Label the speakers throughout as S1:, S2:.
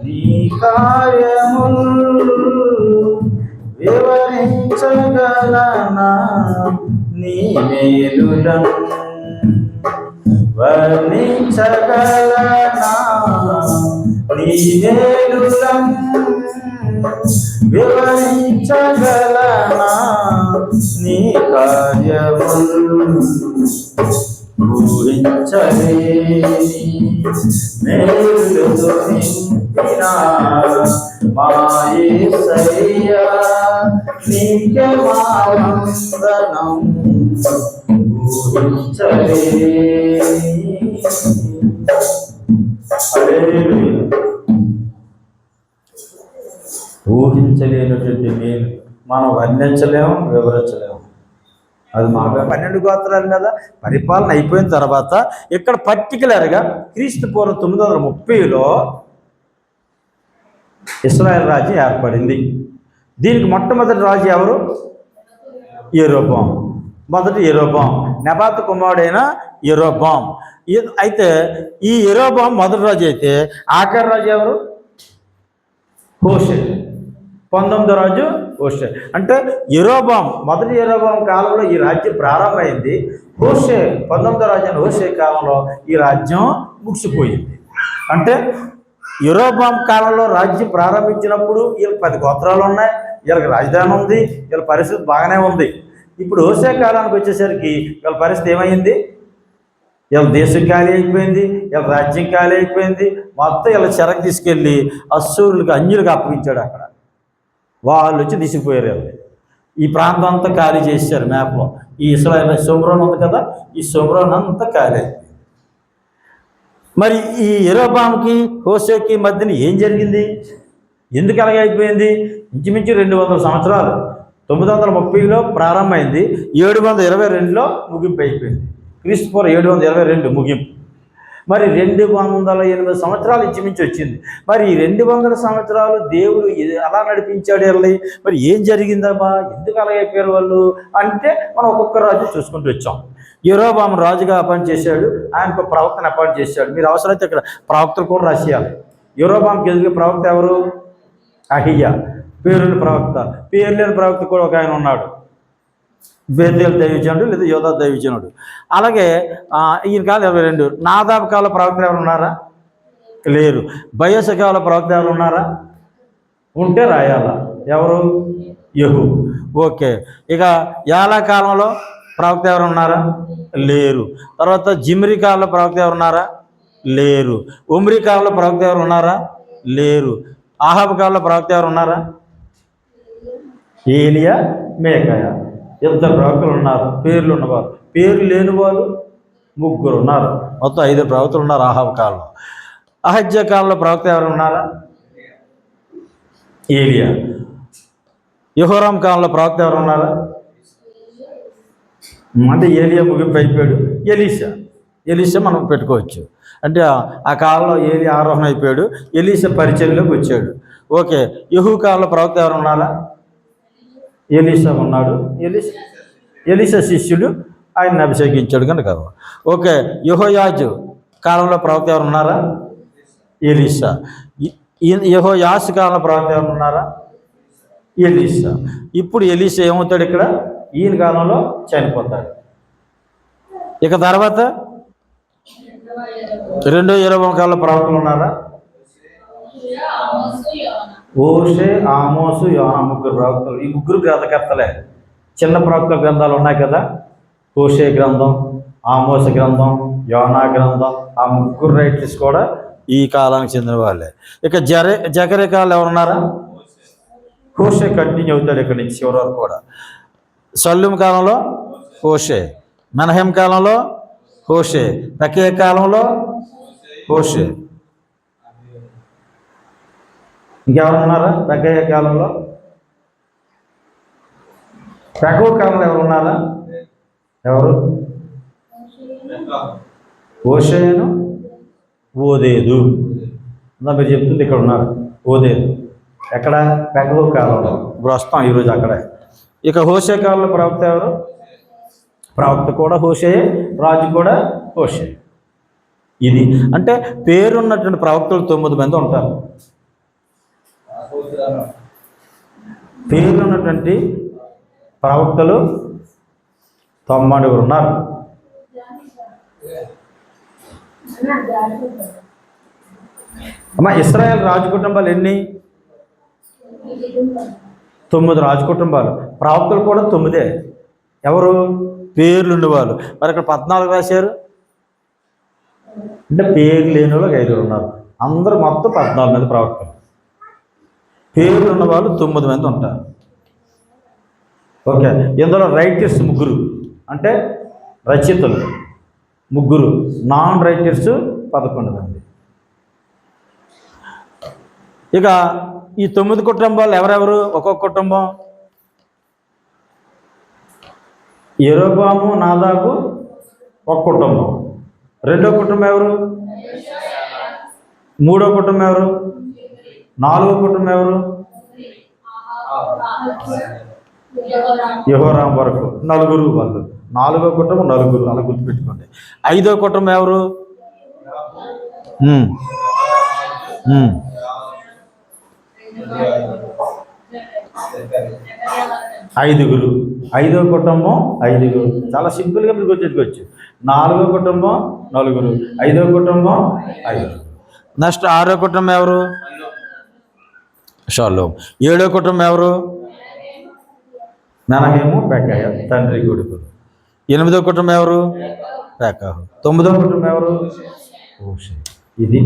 S1: నీ కార్యములు వివరించగలనా, నీ మేలులను వర్ణించగలనా, నీ మేలులను వివరించగలనా, నీ కార్యములు ఊహించలేని మేలులతో నింపిన మా యేసయ్యా, నీకే మా వందనం. ఊహించలేనటువంటి మేలు మనం వర్ణించలేము, వివరించలేము. అది మాకు 12 గోత్రాల మీద పరిపాలన అయిపోయిన తర్వాత ఇక్కడ పర్టికులర్గా క్రీస్తు పూర్వం 930లో ఇశ్రాయేలు రాజ్యం ఏర్పడింది. దీనికి మొట్టమొదటి రాజు ఎవరు? యెరోబాము. మొదటి యెరోబాము, నెబాతు కుమారుడైన యెరోబాము. అయితే ఈ యెరోబాము మొదటి రాజు అయితే ఆఖరి రాజు ఎవరు? హోషే. 19వ రాజు హోషే. అంటే యెరోబాము, మొదటి యెరోబాము కాలంలో ఈ రాజ్యం ప్రారంభమైంది. హోషే 19వ రాజు అయిన హోషే కాలంలో ఈ రాజ్యం ముగిసిపోయింది. అంటే యెరోబాము కాలంలో రాజ్యం ప్రారంభించినప్పుడు వీళ్ళకి 10 గోత్రాలు ఉన్నాయి, వీళ్ళకి రాజధాని ఉంది, వీళ్ళ పరిస్థితి బాగానే ఉంది. ఇప్పుడు హోషే కాలానికి వచ్చేసరికి వీళ్ళ పరిస్థితి ఏమైంది? వీళ్ళ దేశం ఖాళీ అయిపోయింది, వీళ్ళ రాజ్యం ఖాళీ అయిపోయింది. మొత్తం వీళ్ళ చెరకు తీసుకెళ్ళి అశ్షూరులకు, అన్యులకు అప్పగించాడు. అక్కడ వాళ్ళు వచ్చి తీసుకుపోయారు. ఈ ప్రాంతం అంతా ఖాళీ చేశారు. మ్యాప్లో ఈ ఇశ్రాయేలు షోమ్రోన్ ఉంది కదా, ఈ షోమ్రోన్ అంతా ఖాళీ అయిపోయింది. మరి ఈ యెరోబాముకి హోషేకి మధ్యన ఏం జరిగింది? ఎందుకు అలాగే అయిపోయింది? ఇంచుమించు 200 సంవత్సరాలు. 930లో ప్రారంభమైంది, 722లో ముగింపు అయిపోయింది. క్రీస్తు పూర్వం 722 ముగింపు. మరి 208 సంవత్సరాలు ఇంచుమించు వచ్చింది. మరి ఈ 200 సంవత్సరాలు దేవుడు అలా నడిపించాడు వీళ్ళని. మరి ఏం జరిగిందమ్మా, ఎందుకు అలా అయిపోయారు వాళ్ళు అంటే మనం ఒక్కొక్క రాజు చూసుకుంటూ వచ్చాం. యెరోబాము రాజుగా అపాయింట్ చేశాడు, ఆయనకు ప్రవక్తను అపాయింట్ చేశాడు. మీరు అవసరమైతే ఇక్కడ ప్రవక్తలు కూడా రాసేయాలి. యెరోబాముకి ఎదుగు ప్రవక్త ఎవరు? అహియా. పేరుని ప్రవక్త, పేరు లేని ప్రవక్త కూడా ఒక ఆయన ఉన్నాడు, బేతేలు దైవజనుడు లేదా యోధా దైవజనుడు. అలాగే ఈయన కాలం 22. నాదాబు కాల ప్రవక్త ఎవరు ఉన్నారా? లేరు. బయస కాల ప్రవక్త ఎవరు ఉన్నారా? ఉంటే రాయాలా. ఎవరు? యెహూ. ఓకే. ఇక యాలా కాలంలో ప్రవక్త ఎవరు ఉన్నారా? లేరు. తర్వాత జిమ్రీ కాలంలో ప్రవక్త ఎవరు ఉన్నారా? లేరు. ఉమ్రీ కాలంలో ప్రవక్త ఎవరు ఉన్నారా? లేరు. ఆహాబు కాలంలో ప్రవక్త ఎవరు ఉన్నారా? ఏలియా, మేకాయా. 2 ప్రవక్తలు ఉన్నారు, పేర్లు ఉన్నవారు. పేర్లు లేని వాళ్ళు 3 ఉన్నారు. మొత్తం 5 ప్రవక్తలు ఉన్నారు ఆహాబు కాలంలో. అహజ్యా కాలంలో ప్రవక్త ఎవరు ఉన్నారా? ఏలియా. యెహోరాము కాలంలో ప్రవక్త ఎవరు ఉన్నారా? అంటే ఏలియా ముగింపు అయిపోయాడు. ఎలీషా మనం పెట్టుకోవచ్చు. అంటే ఆ కాలంలో ఏలియా ఆరోహణ అయిపోయాడు, ఎలీషా పరిచర్యలోకి వచ్చాడు. ఓకే. యెహూ కాలంలో ప్రవక్త ఎవరు ఉన్నారా? ఎలీషా ఉన్నాడు. ఎలీషా శిష్యుడు, ఆయన్ని అభిషేకించాడు కనుక. ఓకే. యెహోయాజు కాలంలో ప్రవక్త ఎవరు ఉన్నారా? ఎలీషా. యెహోయాషు కాలంలో ప్రవక్త ఎవరు ఉన్నారా? ఎలీషా. ఇప్పుడు ఎలీషా ఏమవుతాడు? ఇక్కడ ఈయన కాలంలో చనిపోతాడు. ఇక తర్వాత 2వ యెరోబాము కాలంలో ప్రవక్తలు ఉన్నారా? హోషే, ఆమోసు, యోనా. 3 ప్రవక్తలు. ఈ 3 గ్రంథకర్తలే. చిన్న ప్రవక్త గ్రంథాలు ఉన్నాయి కదా, హోషే గ్రంథం, ఆమోసు గ్రంథం, యోనా గ్రంథం. ఆ 3 రైటర్స్ కూడా ఈ కాలానికి చెందిన వాళ్ళే. ఇక జకర్యా కాలంలో ఎవరున్నారా? హోషే కంటిన్యూ అవుతాడు ఇక్కడి నుంచి చివరి వరకు కూడా. షల్లూము కాలంలో హోషే, మెనహేము కాలంలో హోషే, పెకహ్యా కాలంలో హోషే. ఇంకెవరున్నారా? పెకహ్యా కాలంలో, పెకహు కాలంలో ఎవరున్నారా? ఎవరు? హోషేను, ఓదేదు. మీరు చెప్తుంది ఇక్కడ ఉన్నారు, ఓదేదు. ఎక్కడ? పెకహు కాలంలో. ఇప్పుడు వస్తాం ఈరోజు అక్కడే. ఇక హోషే కాలంలో ప్రవక్త ఎవరు? ప్రవక్త కూడా హోషే, రాజు కూడా హోషే. ఇది అంటే పేరున్నటువంటి ప్రవక్తలు 9 మంది ఉంటారు. పేర్లు ఉన్నటువంటి ప్రవక్తలు 90 ఉన్నారు. అమ్మ, ఇశ్రాయేల్ రాజు కుటుంబాలు ఎన్ని? 9 రాజు కుటుంబాలు. ప్రవక్తలు కూడా 9. ఎవరు? పేర్లు ఉండేవాళ్ళు. మరి ఇక్కడ 14 రాశారు అంటే పేరు లేని వాళ్ళకి 5 ఉన్నారు. అందరూ మొత్తం 14 మంది ప్రవక్తలు. పేర్లు ఉన్నవాళ్ళు 9 మంది ఉంటారు. ఓకే, ఇందులో రైటర్స్ 3 అంటే రచయితలు 3, నాన్ రైటర్స్ 11 మంది. ఇక ఈ 9 కుటుంబాలు ఎవరెవరు? ఒక్కొక్క కుటుంబం. యెరోబాము నాదాబు ఒక కుటుంబం. రెండో కుటుంబం ఎవరు? మూడో కుటుంబం ఎవరు? నాలుగో కుటుంబం ఎవరు? యెహోరాం వరకు 4 వాళ్ళు. నాలుగో కుటుంబం 4, అలా గుర్తుపెట్టుకోండి. ఐదో కుటుంబం ఎవరు? 5. ఐదో కుటుంబం 5. చాలా సింపుల్గా మీరు గుర్తుపెట్టుకోవచ్చు. నాలుగో కుటుంబం 4, ఐదో కుటుంబం 5. నెక్స్ట్ 6వ కుటుంబం ఎవరు? షాలోం. 7వ కుటుంబం ఎవరు? మెనహేము పెకాయ, తండ్రి కొడుకులు. 8వ కుటుంబం ఎవరు? పెకాహు. 9వ కుటుంబం ఎవరు? హోషే. ఇది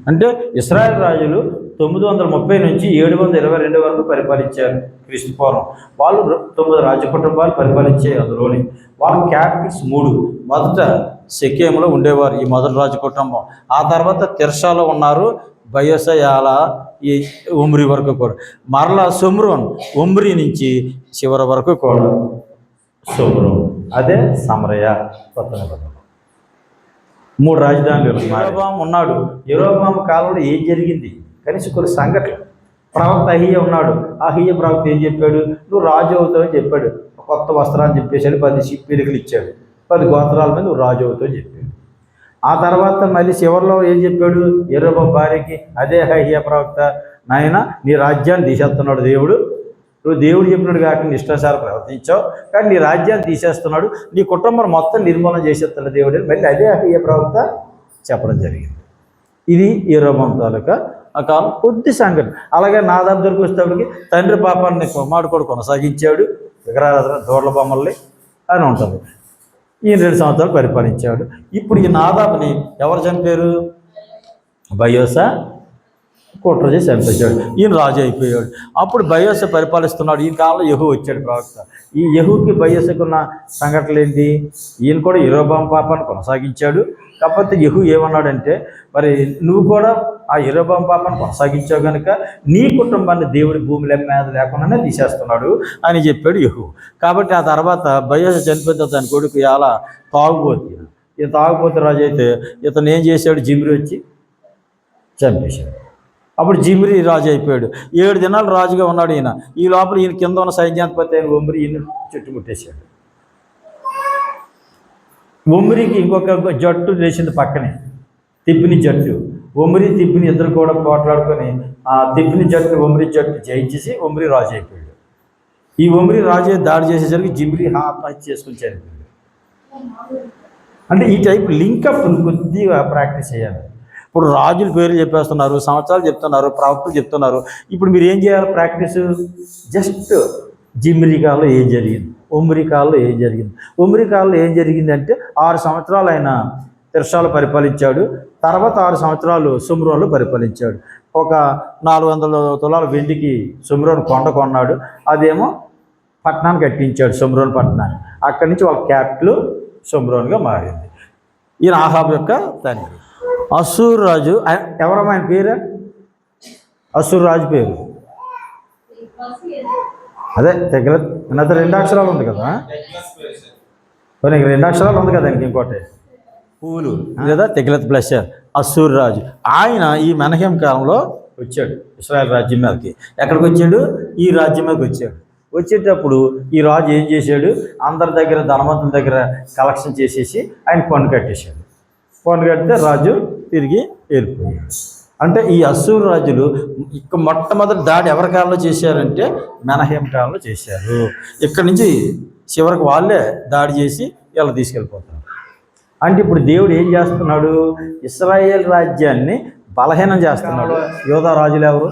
S1: అంటే ఇశ్రాయేల్ రాజులు 930 నుంచి 722 వరకు పరిపాలించారు క్రీస్తు పూర్వం. వాళ్ళు 9 రాజ్య కుటుంబాలు పరిపాలించే అందులోని వాళ్ళ క్యాపిటల్స్ 3. మొదట షెకెములో ఉండేవారు ఈ మొదటి రాజు కుటుంబం. ఆ తర్వాత తిర్సాలో ఉన్నారు, బయసయాల, ఈ ఉమ్రి వరకు కూడా. మరలా షోమ్రోన్, ఉమ్రి నుంచి చివరి వరకు కూడా షోమ్రోన్, అదే సమరయ, కొత్త నిబంధన. 3 రాజధానులు. యెరోబాము ఉన్నాడు. యెరోబాము కాలంలో ఏం జరిగింది? కనీసం కొన్ని సంఘటనలు. ప్రవక్త అహియ ఉన్నాడు. అహియ ప్రవక్త ఏం చెప్పాడు? నువ్వు రాజు అవుతావని చెప్పాడు. కొత్త వస్త్రాన్ని చెప్పేసాడు. 10 పీలికలు ఇచ్చాడు. 10 గోత్రాల మీద నువ్వు రాజు అవుతావని చెప్పాడు. ఆ తర్వాత మళ్ళీ చివరిలో ఏం చెప్పాడు? యెరోబాము భార్యకి అదే అహియ ప్రవక్త, నాయన నీ రాజ్యాన్ని తీసేస్తున్నాడు దేవుడు. నువ్వు దేవుడు చెప్పినట్టు కాకుండా ఇష్టాసారం ప్రవర్తించావు, కానీ నీ రాజ్యాన్ని తీసేస్తున్నాడు, నీ కుటుంబం మొత్తం నిర్మూలన చేసేస్తున్నాడు దేవుడు అని మళ్ళీ అదే అహియ ప్రవక్త చెప్పడం జరిగింది. ఇది యెరోబాము తాలూకా ఆ కాలం కొద్ది సంఘటన. అలాగే నాదాబు దగ్గరికి వచ్చేటప్పటికి తండ్రి పాపాన్ని కుమారుడు కూడా కొనసాగించాడు, విగ్రహారాధన, దూడల బొమ్మల్ని అని ఉంటుంది. ఈయన 2 సంవత్సరాలు పరిపాలించాడు. ఇప్పుడు ఈ నాదాబుని ఎవరు చంపారు? బయోసా కుట్ర చేసి చంపేశాడు. ఈయన రాజు అయిపోయాడు. అప్పుడు బయోస పరిపాలిస్తున్నాడు. ఈ కాలంలో యెహూ వచ్చాడు ప్రవక్త. ఈ యెహూకి బయోసకు ఉన్న సంఘటనలు ఏంటి? ఈయన కూడా యెరోబాము పాపాన్ని కొనసాగించాడు. కాకపోతే యెహూ ఏమన్నాడంటే, మరి నువ్వు కూడా ఆ యెరోబాము పాపాన్ని కొనసాగించావు కనుక నీ కుటుంబాన్ని దేవుడి భూమి మీద లేకుండానే తీసేస్తున్నాడు అని చెప్పాడు యెహూ. కాబట్టి ఆ తర్వాత బయోస చనిపోతే తన కొడుకు ఎలా తాగుబోతు, ఈయన తాగుబోతు రాజు అయితే ఇతను ఏం చేశాడు? జిమ్రి వచ్చి చంపేశాడు. అప్పుడు జిమ్రి రాజు అయిపోయాడు. 7 దినాలు రాజుగా ఉన్నాడు ఈయన. ఈ లోపల ఈయన కింద ఉన్న సైన్యాధిపతి అయిన ఒమ్రి ఈయన చుట్టుముట్టేశాడు. ఒమ్రికి ఇంకొక జట్టు లేచింది పక్కనే, తిప్పిని జట్టు. ఒమ్రి తిప్పిని ఇద్దరు కూడా పోట్లాడుకొని ఆ తిప్పిని జట్టు ఒమ్రి జట్టు జయించేసి ఒమ్రి రాజు అయిపోయాడు. ఈ ఒమ్రి రాజు దాడి చేసేసరికి జిమ్రి ఆత్మహత్య చేసుకుని చనిపోయాడు. అంటే ఈ టైప్ లింకప్ కొద్దిగా ప్రాక్టీస్ చేయాలి. ఇప్పుడు రాజుల పేర్లు చెప్పేస్తున్నారు, సంవత్సరాలు చెప్తున్నారు, ప్రవక్తలు చెప్తున్నారు. ఇప్పుడు మీరు ఏం చేయాలి? ప్రాక్టీస్ జస్ట్ జిమ్రి కాలంలో ఏం జరిగింది, ఒమ్రి కాలంలో ఏం జరిగింది. ఒమ్రి కాలంలో ఏం జరిగింది అంటే 6 సంవత్సరాలు ఆయన తిర్సాలో పరిపాలించాడు. తర్వాత 6 సంవత్సరాలు షోమ్రోన్లో పరిపాలించాడు. ఒక 400 తులాల వెండికి షోమ్రోన్ కొండ కొన్నాడు. అదేమో పట్టణాన్ని కట్టించాడు, షోమ్రోన్ పట్టణాన్ని. అక్కడి నుంచి వాళ్ళ క్యాపిటల్ షోమ్రోన్గా మారింది. ఈయన ఆహాబు యొక్క తండ్రి. అసూర్ రాజు ఎవరమ్మా ఆయన పేరు? అసూర్ రాజు పేరు అదే తెగ్లత్. అన్నది 2 అక్షరాలు ఉంది కదా, కొన్ని 2 అక్షరాలు ఉంది కదా ఇంకోటి పూలు లేదా తెగ్లత్ ప్లెసర్. అసూర్ రాజు ఆయన ఈ మెనహేము కాలంలో వచ్చాడు ఇశ్రాయేల్ రాజ్యం మీదకి. ఎక్కడికి వచ్చాడు? ఈ రాజ్యం మీదకి వచ్చాడు. వచ్చేటప్పుడు ఈ రాజు ఏం చేశాడు? అందరి దగ్గర, ధనవంతుల దగ్గర కలెక్షన్ చేసేసి ఆయన పన్ను కట్టేశాడు. పన్ను కడితే రాజు తిరిగి వెళ్ళిపోయాడు. అంటే ఈ అశ్షూరు రాజులు ఇక మొట్టమొదటి దాడి ఎవరి కాలంలో చేశారంటే మెనహేం కాలంలో చేశారు. ఇక్కడి నుంచి చివరికి వాళ్ళే దాడి చేసి వీళ్ళు తీసుకెళ్ళిపోతారు. అంటే ఇప్పుడు దేవుడు ఏం చేస్తున్నాడు? ఇశ్రాయేల్ రాజ్యాన్ని బలహీనం చేస్తున్నాడు. యోధా రాజులు ఎవరు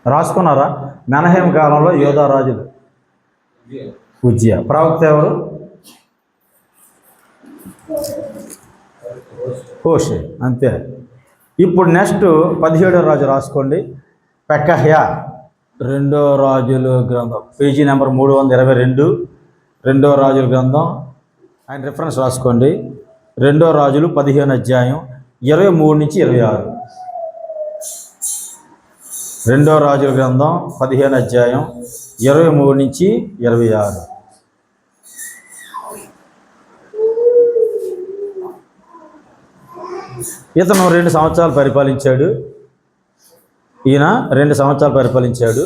S1: రాసుకున్నారా? మెనహేం కాలంలో యోధా రాజులు ఉజ్జియా. ప్రవక్త ఎవరు? హోషే. అంతే. ఇప్పుడు నెక్స్ట్ 17వ రాజు రాసుకోండి. పెకహ్యా. 2వ రాజుల గ్రంథం పేజీ నెంబర్ 322. 2వ రాజుల గ్రంథం ఆయన రిఫరెన్స్ రాసుకోండి. 2వ రాజులు 15వ అధ్యాయం 23 నుంచి 26. 2వ రాజుల గ్రంథం 15వ అధ్యాయం 23 నుంచి 26. ఇతను 2 సంవత్సరాలు పరిపాలించాడు. ఈయన 2 సంవత్సరాలు పరిపాలించాడు.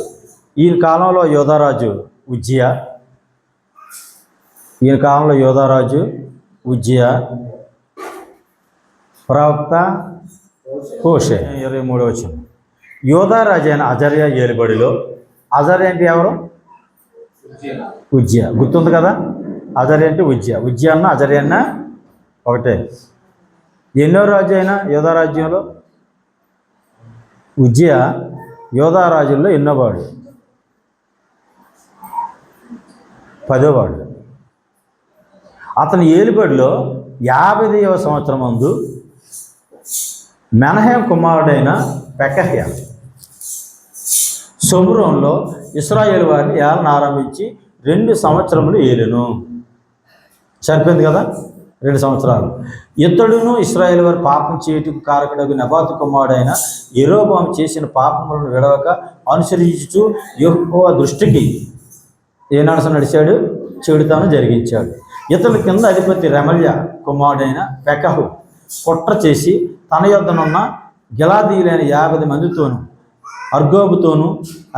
S1: ఈయన కాలంలో యోధారాజు ఉజ్జియా. ఈయన కాలంలో యోధారాజు ఉజ్జియా. ప్రవక్త హోషే. 23వ వచనం. యోధారాజు అయిన అజర్యా ఏలుబడిలో, అజర్యా అంటే ఎవరు? ఉజ్జియా. గుర్తుంది కదా? అజర్యా అంటే ఉజ్జియా. ఉజ్జియా అన్న అజర్యా అన్న ఒకటే. ఎన్నో రాజు అయినా యోధారాజ్యంలో ఉజ్జియా యోధారాజుల్లో ఎన్నోవాడు? 10వ. అతని ఏలుబడిలో 50వ సంవత్సరం ముందు మెనహేం కుమారుడైన పెకహ్యా షోమ్రోనులో ఇశ్రాయేలు వారిని ఏలన ఆరంభించి 2 సంవత్సరములు ఏలెను. సరిపోయింది కదా? 2 సంవత్సరాలు. ఇతడును ఇశ్రాయేలు వారు పాపం చేయుటకు కారకుడగు నెబాతు కుమారుడైన యెరోబోము చేసిన పాపములను విడవక అనుసరించుచు యెహోవా దృష్టికి ఏనాడు నడిచాడు? చెడుతనం జరిగించాడు. ఇతని కింద అధిపతి రెమల్యా కుమారుడైన పెకహు కుట్ర చేసి తన యొద్దనున్న గిలాదీయులైన 50 మందితోనూ అర్గోబుతోనూ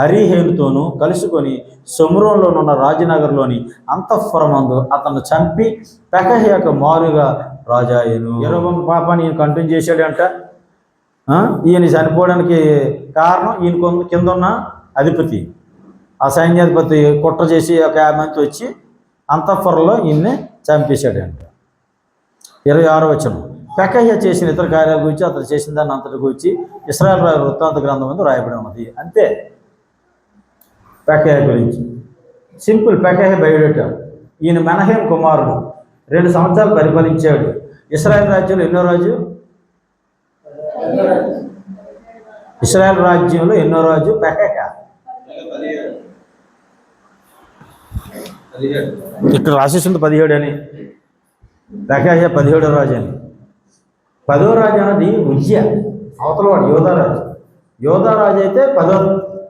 S1: అరీహేనుతోనూ కలుసుకొని షోమ్రోనులోనున్న రాజనగర్లోని అంతఃపురమందు అతను చంపి పెకహ్యాకు మారుగా రాజాయను. యెరోబోము పాపాన్ని ఈయన కంటిన్యూ చేశాడంట. ఈయన చనిపోవడానికి కారణం ఈయన కింద ఉన్న అధిపతి, ఆ సైన్యాధిపతి కుట్ర చేసి ఒక 50 మంది వచ్చి అంతఃపురంలో ఈయన్ని చంపేశాడంట. 26వ వచనం. పెకహ్యా చేసిన ఇతర కార్యాల గురించి, అతను చేసిన దాన్ని అంతటి గురించి ఇశ్రాయేలు రాజుల వృత్తాంత గ్రంథం ముందు రాయబడి ఉన్నది. అంతే పెకహ్యా గురించి. సింపుల్. పెకహ్యా బయోడేటా. ఈయన మెనహేం కుమారుడు. 2 సంవత్సరాలు పరిపాలించాడు. ఇశ్రాయేల్ రాజ్యంలో ఎన్నో రాజు? ఇశ్రాయేల్ రాజ్యంలో ఎన్నో రాజు? పెకహ్యా. ఇక్కడ రాసేసింది 17 అని. పెకహ్యా 17వ రాజు అని. 10వ రాజు అన్నది ఉజ్జియా, అవతలవాడు యోధారాజు. యోధారాజు అయితే 10వ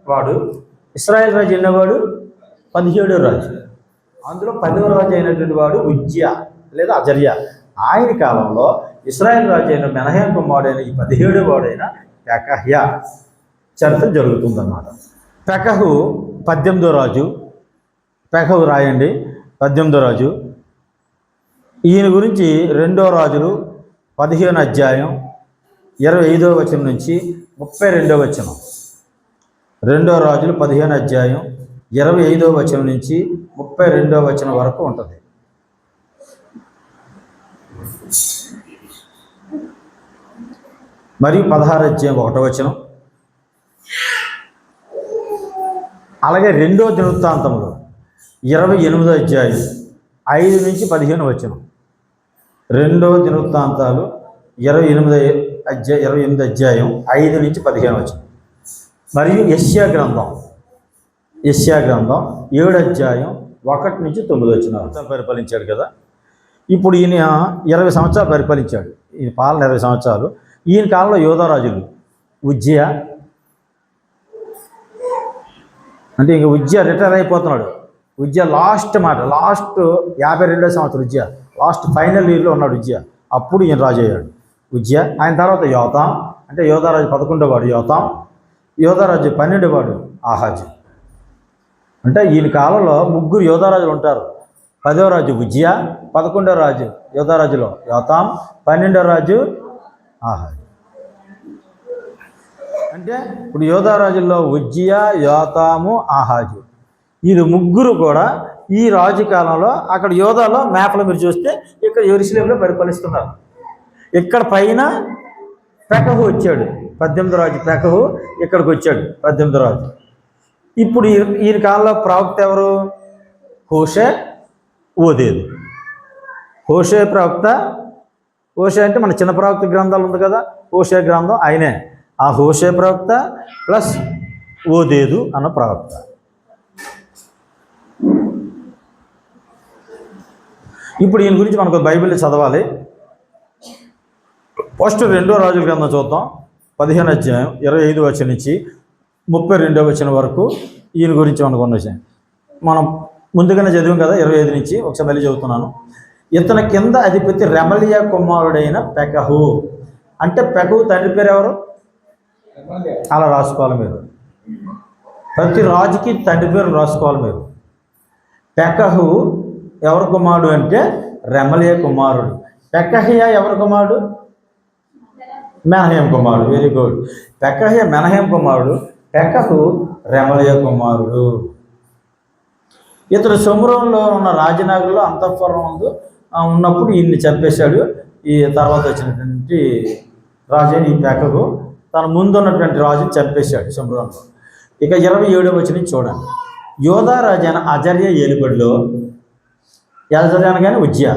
S1: వాడు. ఇశ్రాయేల్ రాజు ఎన్నోవాడు? 17వ రాజు. అందులో 10వ రాజు అయినటువంటి వాడు ఉజ్జియా లేదా అజర్యా. ఆయన కాలంలో ఇశ్రాయేల్ రాజు అయిన మెనహేం కుమారుడైన ఈ 17వ వాడైన పెకహ్యా చరిత్ర జరుగుతుందన్నమాట. పెకహు 18వ రాజు. పెకహు రాయండి. 18వ రాజు. ఈయన గురించి 2వ రాజులు 15వ అధ్యాయం 25వ వచనం నుంచి 32వ వచనం. 2వ రాజులు 15వ అధ్యాయం 25వ వచనం నుంచి 32వ వచనం వరకు ఉంటుంది. మరియు 16వ అధ్యాయం 1వ వచనం. అలాగే 2వ దినవృత్తాంతంలో 28వ అధ్యాయం 5 నుంచి 15 వచనం. 2వ దినవృత్తాంతాలు 28వ అధ్యాయం 5 నుంచి 15 వచనం. మరియు యెషయా గ్రంథం 7వ అధ్యాయం 1 నుంచి 9 వచనాలు పరిపాలించాడు కదా. ఇప్పుడు ఈయన 20 సంవత్సరాలు పరిపాలించాడు. ఈయన పాలన 20 సంవత్సరాలు. ఈయన కాలంలో యోధారాజులు ఉజ్జియా. అంటే ఇంక ఉజ్జియా రిటైర్ అయిపోతున్నాడు. ఉజ్జియా లాస్ట్ 52వ సంవత్సరం ఉజ్జియా లాస్ట్ ఫైనల్ ఇయర్లో ఉన్నాడు ఉజ్జియా. అప్పుడు ఈయన రాజు అయ్యాడు ఉజ్జియా. ఆయన తర్వాత యోతాం, అంటే యోధారాజు 11వ వాడు యోతాం. యోధారాజు 12వ వాడు ఆహాజు. అంటే ఈయన కాలంలో 3 యోధారాజులు ఉంటారు. 10వ రాజు ఉజ్జియా, 11వ రాజు యోధారాజులో యోతాం, 12వ రాజు ఆహాజు. అంటే ఇప్పుడు యోధా రాజుల్లో ఉజ్జియా, యోతాము, ఆహాజు వీళ్ళు ముగ్గురు కూడా ఈ రాజు కాలంలో అక్కడ యోధాలో మ్యాప్లో మీరు చూస్తే ఇక్కడ యెరూషలేములో పరిపాలిస్తున్నారు. ఇక్కడ పైన పెకహు వచ్చాడు, 18వ రాజు పెకహు ఇక్కడికి వచ్చాడు, 18వ రాజు. ఇప్పుడు ఈయన కాలంలో ప్రవక్త ఎవరు? హోషే, ఓదేదు. హోషే ప్రవక్త. హోషే అంటే మన చిన్న ప్రవక్త గ్రంథాలు ఉంది కదా, హోషే గ్రంథం ఆయనే. ఆ హోషే ప్రవక్త ప్లస్ ఓదేదు అన్న ప్రవక్త. ఇప్పుడు ఈయన గురించి మనకు బైబిల్ చదవాలి. ఫస్ట్ 2వ రాజుల గ్రంథం చూద్దాం, 15వ అధ్యాయం 25వ వచనం నుంచి 32వ వచనం వరకు ఈయన గురించి అనుకున్న మనం ముందుగానే చదివాం కదా, 25 నుంచి ఒకసారి మళ్ళీ చదువుతున్నాను. ఇతని కింద అధిపతి రెమలియా కుమారుడైన పెకహు. అంటే పెకహు తండ్రి పేరు ఎవరు? అలా రాసుకోవాలి మీరు, ప్రతి రాజుకి తండ్రి పేరు రాసుకోవాలి మీరు. పెకహు ఎవరు కుమారుడు అంటే రెమలియా కుమారుడు. పెకహియా ఎవరు కుమారుడు? మెనహేం కుమారుడు. Very good. పెకహియా మెనహేం కుమారుడు, పెకహు రెమలియా కుమారుడు. ఇతడు షోమ్రోనులో ఉన్న రాజనగర్లో అంతఃపురం ఉన్నప్పుడు ఈయన్ని చంపేశాడు. ఈ తర్వాత వచ్చినటువంటి రాజు ఈ పెకహు తన ముందున్నటువంటి రాజుని చంపేశాడు షోమ్రోనులో. ఇక 27వ వచనం చూడండి. యోధా రాజైన అజర్య ఏలుబడిలో, అజర్య అనగానే ఉజ్జియా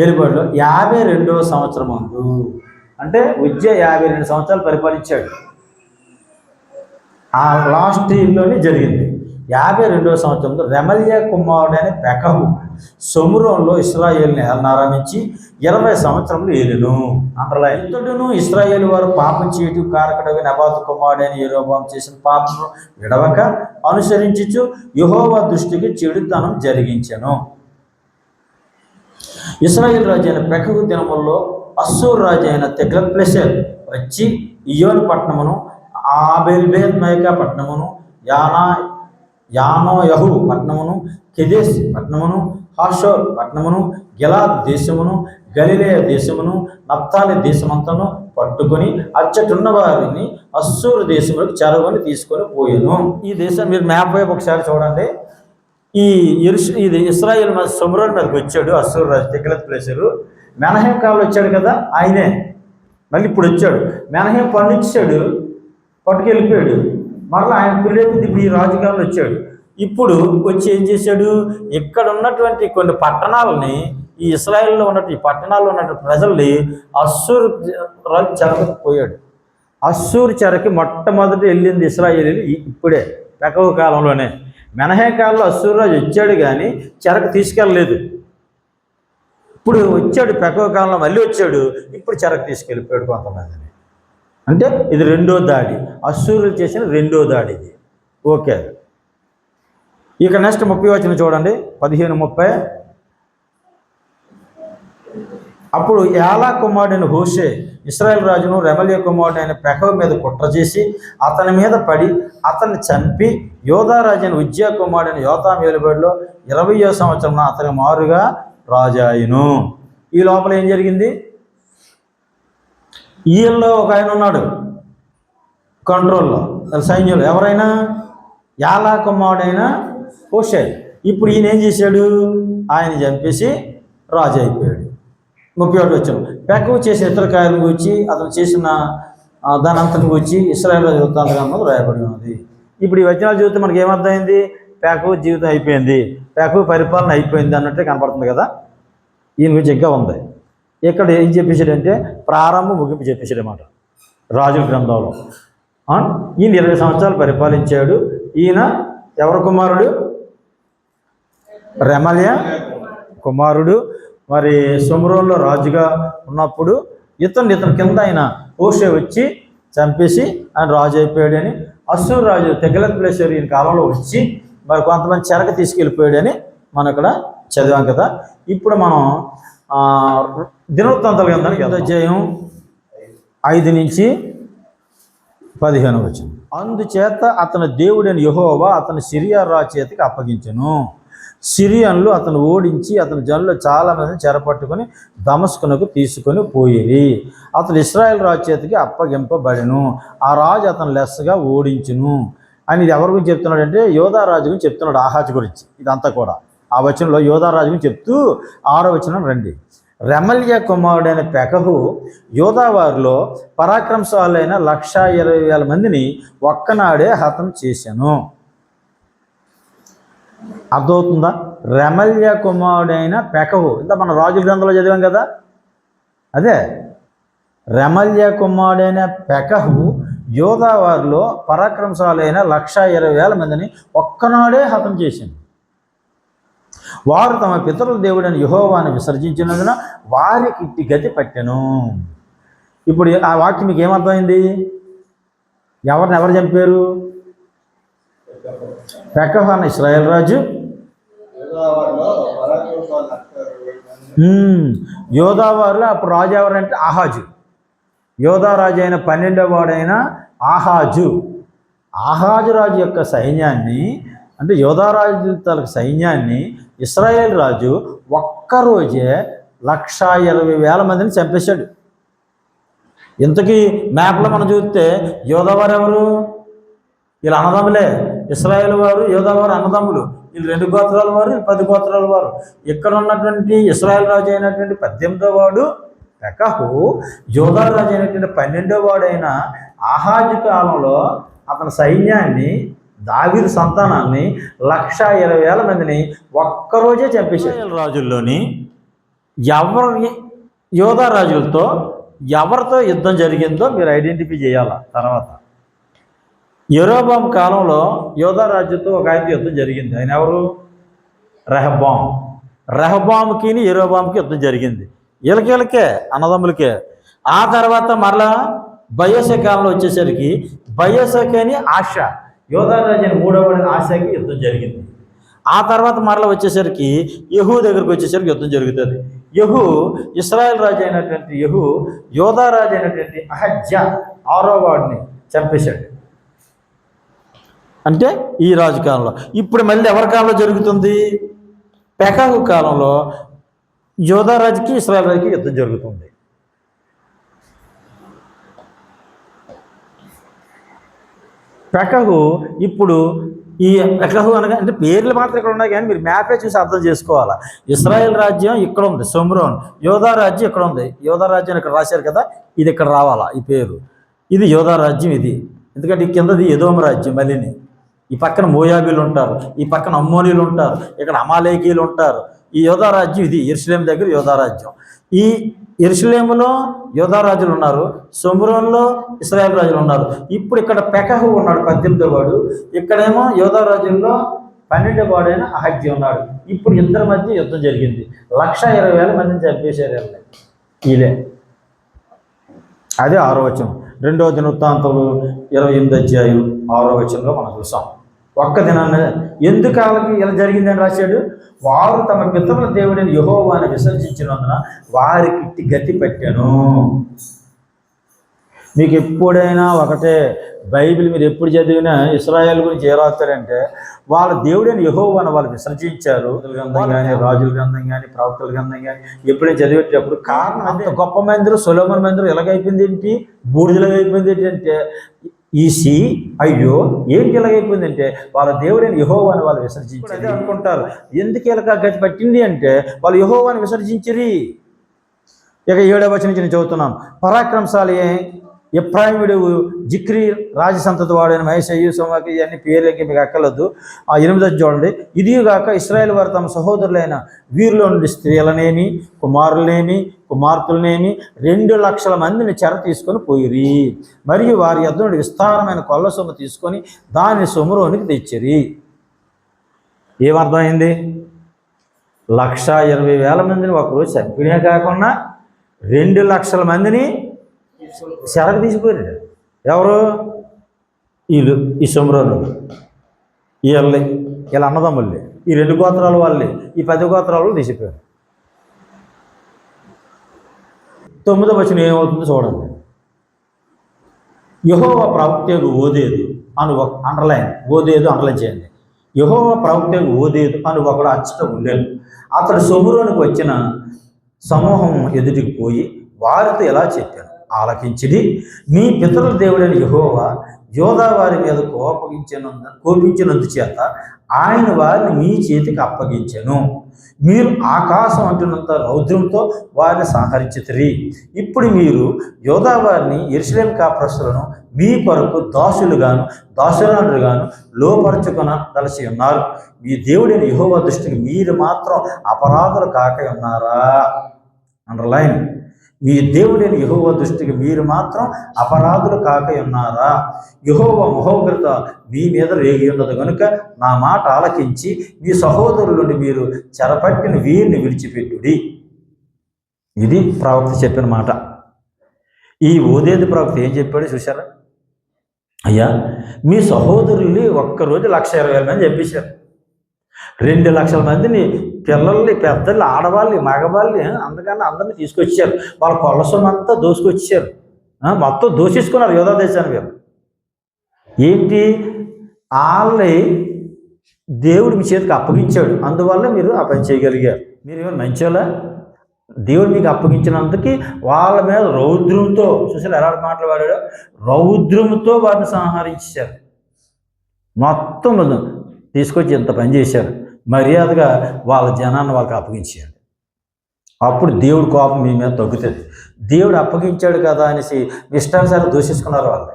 S1: ఏలుబడిలో 52వ సంవత్సరం అందు, అంటే ఉజ్జియా 52 సంవత్సరాలు పరిపాలించాడు. ఆ లాస్ట్ ఇయర్లోనే జరిగింది. 52వ సంవత్సరంలో రెమలియా కుమారుడైన పెకహు షోమ్రోనులో ఇశ్రాయేలుని ఆరంభించి 20 సంవత్సరములు ఏలును. అందులో ఇతడును ఇశ్రాయేలు వారు పాపం చేయటం కారకుడైన నెబాతు కుమారుడైన యెరోబోము చేసిన పాపను విడవక అనుసరించుచు యెహోవా దృష్టికి చెడుతనం జరిగించెను. ఇశ్రాయేలు రాజు అయిన పెకహు దినముల్లో అస్సూరు రాజు అయిన తిగ్లత్పిలెసెరు వచ్చి ఇయ్యోను పట్టణమును, ఆబేల్బేత్మయకా పట్టణమును, యానోయహు పట్టణమును, కెదెస్ పట్టణమును, హాషోర్ పట్టణమును, గిలాద్ దేశమును, గలిలయ దేశమును, నప్తాలి దేశమంతను పట్టుకొని అచ్చటున్న వారిని అస్సూరు దేశంలోకి చెరగొని తీసుకొని పోయాను. ఈ దేశం మీరు మ్యాప్ వైపు ఒకసారి చూడండి. ఇది ఇశ్రాయేల్ షోమ్రోను మీదకి వచ్చాడు అస్సూరు రాజు తిగ్లత్పిలెసెరు. మెనహేం కాలంలో వచ్చాడు కదా ఆయనే, మళ్ళీ ఇప్పుడు వచ్చాడు. మెనహేం పండించాడు, పట్టుకెళ్ళిపోయాడు. మరలా ఆయన పిల్లలు ఇప్పుడు ఈ రాజుకాలంలో వచ్చాడు. ఇప్పుడు వచ్చి ఏం చేశాడు? ఇక్కడ ఉన్నటువంటి కొన్ని పట్టణాలని, ఈ ఇశ్రాయేల్లో ఉన్నటువంటి ఈ పట్టణాల్లో ఉన్నటువంటి ప్రజల్ని అస్సూరు రాజు చెరకు పోయాడు. అస్సూరు చెరకి మొట్టమొదటి వెళ్ళింది ఇశ్రాయేలీలు ఇప్పుడే, పెకహు కాలంలోనే. మెనహే కాలంలో అస్సూరు రాజు వచ్చాడు కానీ చెరకు తీసుకెళ్ళలేదు. ఇప్పుడు వచ్చాడు పెకహు కాలంలో, మళ్ళీ వచ్చాడు, ఇప్పుడు చెరకు తీసుకెళ్ళిపోయాడు కొంతమందిని. అంటే ఇది 2వ దాడి, అస్సూరులు చేసిన 2వ దాడి ఇది. ఓకే. ఇక నెక్స్ట్ 30వ వచనం చూడండి, 15:30. అప్పుడు యాలా కుమారుడైన హోషే ఇశ్రాయేల్ రాజును రెమలియా కుమారుడైన పెకహు మీద కుట్ర చేసి అతని మీద పడి అతన్ని చంపి యోధా రాజైన ఉజ్జియా కుమారుడైన యోతాము ఏలుబడిలో 20వ సంవత్సరంలో అతని మారుగా రాజాయును. ఈ లోపల ఏం జరిగింది? ఈయనలో ఒక ఆయన ఉన్నాడు కంట్రోల్లో, సైన్యంలో. ఎవరైనా? యాలా కుమారుడైన హోషే. ఇప్పుడు ఈయన ఏం చేశాడు? ఆయన చంపేసి రాజు అయిపోయాడు. 31 వచనం. పెకహు చేసిన ఇతర కార్యాలను గురించి, అతను చేసిన దాని అంతటి గురించి ఇశ్రాయేలు రాజు వృత్తాంతగ్రంథంలో రాయబడి ఉన్నది. ఇప్పుడు ఈ వచనాలు చూస్తే మనకి ఏమర్థమైంది? పెకహు జీవితం అయిపోయింది, పెకహు పరిపాలన అయిపోయింది అన్నట్టే కనపడుతుంది కదా. ఈయన గురించి ఇంకా ఉంది. ఇక్కడ ఏం చెప్పేసాడంటే ప్రారంభం ముగింపు చెప్పేసాడు అన్నమాట రాజుల గ్రంథంలో. ఈయన 20 సంవత్సరాలు పరిపాలించాడు. ఈయన ఎవరు కుమారుడు? రెమలియా కుమారుడు. మరి షోమ్రోనులో రాజుగా ఉన్నప్పుడు ఇతని కింద ఆయన హోషే వచ్చి చంపేసి ఆయన రాజు అయిపోయాడని, అస్సూరు రాజు తిగ్లత్పిలెసెరు ఈయన కాలంలో వచ్చి మరి కొంతమంది చెరకు తీసుకెళ్ళిపోయాడని మనం ఇక్కడ చదివాం కదా. ఇప్పుడు మనం దినవృత్తాంతాల గ్రంథానికి అధ్యాయం 5 నుంచి 15 వచనం. అందుచేత అతని దేవుడైన యెహోవా అతని సిరియా రాజు చేతికి అప్పగించెను. సిరియన్లు అతను ఓడించి అతని జనులు చాలామందిని చెరపట్టుకొని దమస్కునకు తీసుకొని పోయిరి. అతను ఇశ్రాయేల్ రాజు చేతికి అప్పగింపబడెను. ఆ రాజు అతను లెస్సగా ఓడించును అని ఇది ఎవరి గురించి చెప్తున్నాడంటే యోధా రాజు గురించి చెప్తున్నాడు, ఆహాజు గురించి. ఇదంతా కూడా ఆ వచనంలో యోధా రాజు గురించి చెప్తూ 6వ వచనం రండి. రెమల్యా కుమారుడైన పెకహు యోధా వారిలో పరాక్రమశాలైన 120,000 మందిని ఒక్కనాడే హతం చేశాను. అర్థమవుతుందా? రెమల్యా కుమారుడైన పెకహు, ఇంత మన రాజుల గ్రంథంలో చదివాం కదా, అదే రెమల్యా కుమారుడైన పెకహు యోధా వారిలో పరాక్రమశాలైన 120,000 మందిని ఒక్కనాడే హతం చేసింది. వారు తమ పితరుల దేవుడైన యెహోవాను విసర్జించినందున వారికి ఇట్టి గతి పట్టెను. ఇప్పుడు ఆ వాక్యం మీకు ఏమర్థమైంది? ఎవరు చంపారు? పెకహు అన్న ఇశ్రాయేల్ రాజు, యోధా వారిలో అప్పుడు రాజు ఎవరంటే ఆహాజు. యోధా రాజు అయిన 12వ వాడైన ఆహాజు రాజు యొక్క సైన్యాన్ని, అంటే యోధా రాజు తలకు సైన్యాన్ని ఇశ్రాయేల్ రాజు ఒక్కరోజే 120,000 మందిని చంపేశాడు. ఇంతకీ మ్యాప్లో మనం చూస్తే యోధా వారు ఎవరు? వీళ్ళు అన్నదమ్ములే. ఇశ్రాయేల్ వారు యోధా వారు అన్నదమ్ములు. వీళ్ళు 2 గోత్రాల వారు, 10 గోత్రాల వారు. ఇక్కడ ఉన్నటువంటి ఇశ్రాయేల్ రాజు అయినటువంటి 18వ వాడు పెకహు యోధా రాజు అయినటువంటి 12వ వాడైన ఆహాజు కాలంలో అతని సైన్యాన్ని, దావీదు సంతానాన్ని 120,000 మందిని ఒక్కరోజే చంపేశారు. రాజుల్లోని యోధా రాజులతో ఎవరితో యుద్ధం జరిగిందో మీరు ఐడెంటిఫై చేయాలి. తర్వాత యెరోబాము కాలంలో యోధా రాజుతో ఒక ఆయనతో యుద్ధం జరిగింది. ఆయన ఎవరు? రెహబాముకి యెరోబాముకి యుద్ధం జరిగింది. వీళ్ళకే అన్నదమ్ములకే. ఆ తర్వాత మరలా బయస కాలంలో వచ్చేసరికి బయసకని ఆశ, యోధా రాజు అని 3వ ఆశకి యుద్ధం జరిగింది. ఆ తర్వాత మరలా వచ్చేసరికి యెహూ దగ్గరికి వచ్చేసరికి యుద్ధం జరుగుతుంది. యెహూ ఇశ్రాయేల్ రాజు అయినటువంటి యెహూ యోధా రాజు అయినటువంటి అహజ్యా 6వ వాడిని చంపేశాడు. అంటే ఈ రాజు కాలంలో. ఇప్పుడు మళ్ళీ ఎవరి కాలంలో జరుగుతుంది? పెకహు కాలంలో యోధా రాజుకి ఇశ్రాయేల్ రాజుకి యుద్ధం జరుగుతుంది. పెకహు ఇప్పుడు ఈ పెకహు అనగా అంటే పేర్లు మాత్రం ఇక్కడ ఉన్నాయి, కానీ మీరు మ్యాపే చూసి అర్థం చేసుకోవాలా. ఇశ్రాయేల్ రాజ్యం ఇక్కడ ఉంది, షోమ్రోన్. యోధా రాజ్యం ఇక్కడ ఉంది. యోధా రాజ్యం ఇక్కడ రాశారు కదా, ఇది ఇక్కడ రావాలా ఈ పేరు. ఇది యోధా రాజ్యం ఇది. ఎందుకంటే ఈ కిందది ఎదోము రాజ్యం. మళ్ళీని ఈ పక్కన మోయాబీలు ఉంటారు, ఈ పక్కన అమ్మోనీలు ఉంటారు, ఇక్కడ అమాలేకీలు ఉంటారు. ఈ యోధా రాజ్యం ఇది. యెరూషలేము దగ్గర యోధా రాజ్యం. ఈ యెరూషలేములో యోధా రాజులు ఉన్నారు, షోమ్రోన్లో ఇశ్రాయేల్ రాజులు ఉన్నారు. ఇప్పుడు ఇక్కడ పెకహు ఉన్నాడు 18వ వాడు. ఇక్కడేమో యోధా రాజుల్లో 12వ వాడైన అహజ్యా ఉన్నాడు. ఇప్పుడు ఇద్దరి మధ్య యుద్ధం జరిగింది. 120,000 మందిని చంపేశారు వీళ్ళే. అదే 6వ వచనం. 2వ దినవృత్తాంతములు 28వ అధ్యాయం 6వ వచనంలో మనం చూసాం. ఒక్క దినాన్ని ఎందుకు వాళ్ళకి ఇలా జరిగిందని రాశాడు? వారు తమ పితరుల దేవుడిని యెహోవాను విసర్జించినందున వారికి ఇట్టి గతి పెట్టాను. మీకు ఎప్పుడైనా ఒకటే, బైబిల్ మీరు ఎప్పుడు చదివినా ఇశ్రాయేల్ గురించి ఏ రాస్తారంటే వాళ్ళ దేవుడైన యెహోవాను వాళ్ళు విసర్జించారు. గ్రంథం కానీ, రాజుల గ్రంథం కానీ, ప్రవక్తల గ్రంథం కానీ ఎప్పుడైనా చదివేటప్పుడు కారణం అంత గొప్ప మందిరం, సొలొమోను మందిరం ఎలాగైపోయింది ఏంటి, బూడిదలాగా అయిపోయింది ఏంటంటే అయ్యో ఏంటి ఎలాగైపోయిందంటే వాళ్ళ దేవుడైన యెహోవాను వాళ్ళు విసర్జించారు అనుకుంటారు. ఎందుకు ఇలా గతి పట్టింది అంటే వాళ్ళు యెహోవాను విసర్జించిరి. ఇక 7వ వచనం నుంచి నేను చదువుతున్నాను. పరాక్రమశాలి ఎఫ్రాయిముడు జిక్రీ రాజసంతతి వాడైన మహేషయ్య సోమాకి ఇవన్నీ పేర్లకి మీకు అక్కర్లేదు. 8వ చూడండి. ఇదిగాక ఇశ్రాయేల్ వారు తమ సహోదరులైన వీరిలో నుండి స్త్రీలనేమి కుమారులనేమి కుమార్తెలనేమి 2,00,000 మందిని చెర తీసుకొని పోయిరి. మరియు వారి యొద్ద నుండి విస్తారమైన కొల్ల సొమ్ము తీసుకొని దాన్ని షోమ్రోనుకి తెచ్చిరి. ఏమర్థమైంది? 120,000 మందిని ఒకరోజు చంపినే కాకుండా 2,00,000 మందిని చెరకు తీసిపోయారు. ఎవరు? వీళ్ళు, ఈ షోమ్రోను, వీళ్ళ అన్నదమ్ముల్ని, ఈ 2 గోత్రాల వాళ్ళని, ఈ 10 గోత్రాలు తీసిపోయారు. 9వ వచనం ఏమవుతుందో చూడండి. యెహోవా ప్రవక్త ఓదేదు అని అండర్లైన్, ఓదేదు అండర్లైన్ చేయండి. యెహోవా ప్రవక్త ఓదేదు అని ఒకడు అచ్చట ఉండేది. అతడు సొమ్రోనుకు వచ్చిన సమూహం ఎదుటికి పోయి వారితో ఇలా చెప్పాను, ఆలకించిడి. మీ పితరుల దేవుడైన యెహోవా యోధా వారి మీద కోపించినందు చేత ఆయన వారిని మీ చేతికి అప్పగించెను. మీరు ఆకాశం అంటున్నంత రౌద్రంతో వారిని సంహరించితిరి. ఇప్పుడు మీరు యోధా వారిని యెరూషలేము కాపురస్తులను మీ కొరకు దాసురాలుగాను లోపరుచుకొనదలసి ఉన్నారు. మీ దేవుడైన యెహోవా దృష్టికి మీరు మాత్రం అపరాధులు కాక ఉన్నారా? అండర్లైన్. మీ దేవుడైన యెహోవా దృష్టికి మీరు మాత్రం అపరాధులు కాక ఉన్నారా? యెహోవా మహోగ్రత మీ మీద రేగి ఉన్నది కనుక నా మాట ఆలకించి మీ సహోదరుల నుండి మీరు చెరపట్టిన వీరిని విడిచిపెట్టుడి. ఇది ప్రవక్త చెప్పిన మాట. ఈ ఓదేదు ప్రవక్త ఏం చెప్పాడు చూసారా? అయ్యా, మీ సహోదరుల్ని ఒక్కరోజు 1,20,000 మంది చంపేశారు. 2,00,000 మందిని, పిల్లల్ని, పెద్దల్ని, ఆడవాళ్ళని, మగవాళ్ళని, అందుకని అందరినీ తీసుకొచ్చారు. వాళ్ళ కొల్లసొమ్మంతా దోసుకొచ్చారు. మొత్తం దోషించుకున్నారు యోధా దేశాన్ని. వీరు ఏంటి? వాళ్ళని దేవుడు మీ చేతికి అప్పగించాడు, అందువల్ల మీరు ఆ పని చేయగలిగారు. మీరు ఏమైనా మంచోళ్ళా? దేవుడు మీకు అప్పగించినందుకు వాళ్ళ మీద రౌద్రంతో, చూసారు ఎలా మాట్లాడాడో, రౌద్రంతో వారిని సంహరించారు. మొత్తం తీసుకొచ్చి ఇంత పని చేశారు. మర్యాదగా వాళ్ళ జనాన్ని వాళ్ళకి అప్పగించాడు. అప్పుడు దేవుడు కోపం మీ మీద తగ్గుతుంది. దేవుడు అప్పగించాడు కదా అనేసి ఇష్టానుసారి దూషించుకున్నారు వాళ్ళు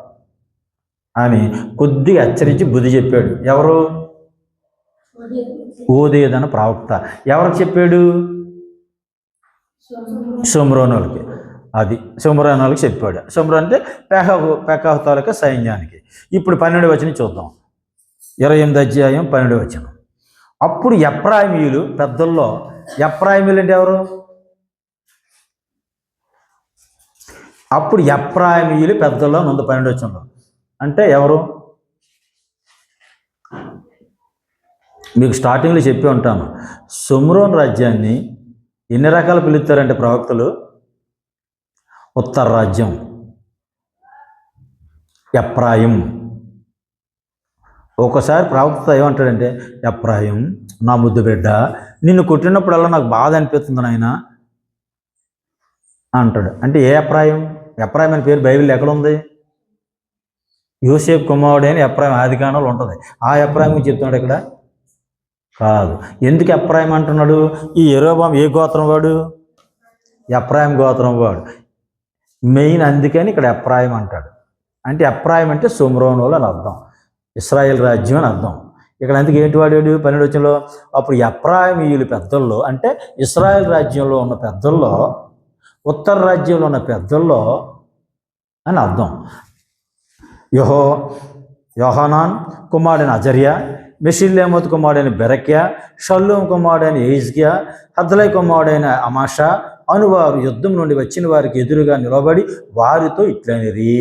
S1: అని కొద్దిగా హెచ్చరించి బుద్ధి చెప్పాడు. ఎవరు? ఓదేదన ప్రవక్త. ఎవరికి చెప్పాడు? షోమ్రోనులకి. అది షోమ్రోనులకి చెప్పాడు. షోమ్రోన్ అంటే పెకాహు తాలూకా సైన్యానికి. ఇప్పుడు 12వ వచనం చూద్దాం. 28వ అధ్యాయం 12వ వచనం. అప్పుడు ఎఫ్రాయిమీయులు పెద్దల్లో, ఎఫ్రాయిమీయులు అంటే ఎవరు? అప్పుడు ఎఫ్రాయిమీయులు పెద్దల్లో 12వ వచనంలో అంటే ఎవరు? మీకు స్టార్టింగ్లో చెప్పి ఉంటాను, షోమ్రోన్ రాజ్యాన్ని ఎన్ని రకాలు పిలుస్తారంటే ప్రవక్తలు? ఉత్తర రాజ్యం, ఎఫ్రాయిం. ఒకసారి ప్రవక్త ఏమంటాడంటే, ఎఫ్రాయిం నా ముద్దు బిడ్డ, నిన్ను కొట్టినప్పుడల్లా నాకు బాధ అనిపిస్తుంది నాయన అంటాడు. అంటే ఏ ఎఫ్రాయిం? ఎఫ్రాయిం అనే పేరు బైబిల్ ఎక్కడుంది? యోసేపు కుమారుడు అని ఎఫ్రాయిం ఆదికాండంలో ఉంటుంది. ఆ ఎఫ్రాయిం గురించి చెప్తున్నాడు ఇక్కడ కాదు. ఎందుకు ఎఫ్రాయిం అంటున్నాడు? ఈ యెరోబాం ఏ గోత్రం వాడు? ఎఫ్రాయిం గోత్రం వాడు మెయిన్. అందుకని ఇక్కడ ఎఫ్రాయిం అంటాడు. అంటే ఎఫ్రాయిం అంటే షోమ్రోనులు అని అర్థం, ఇశ్రాయేల్ రాజ్యం అని అర్థం. ఇక్కడ అందుకు ఏంటి వాడాడు 12వ వచనంలో? అప్పుడు ఎఫ్రాయిమీయులు పెద్దల్లో అంటే ఇశ్రాయేల్ రాజ్యంలో ఉన్న పెద్దల్లో, ఉత్తర రాజ్యంలో ఉన్న పెద్దల్లో అని అర్థం. యోహానాన్ కుమారుడైన అజర్యా, మెషిల్లేమోతు కుమారుడైన బెరక్యా, షల్లూం కుమారుడైన యెహిజ్కియా, హద్లై కుమారుడైన అమాషా అనువారు యుద్ధం నుండి వచ్చిన వారికి ఎదురుగా నిలబడి వారితో ఇట్లనిరి,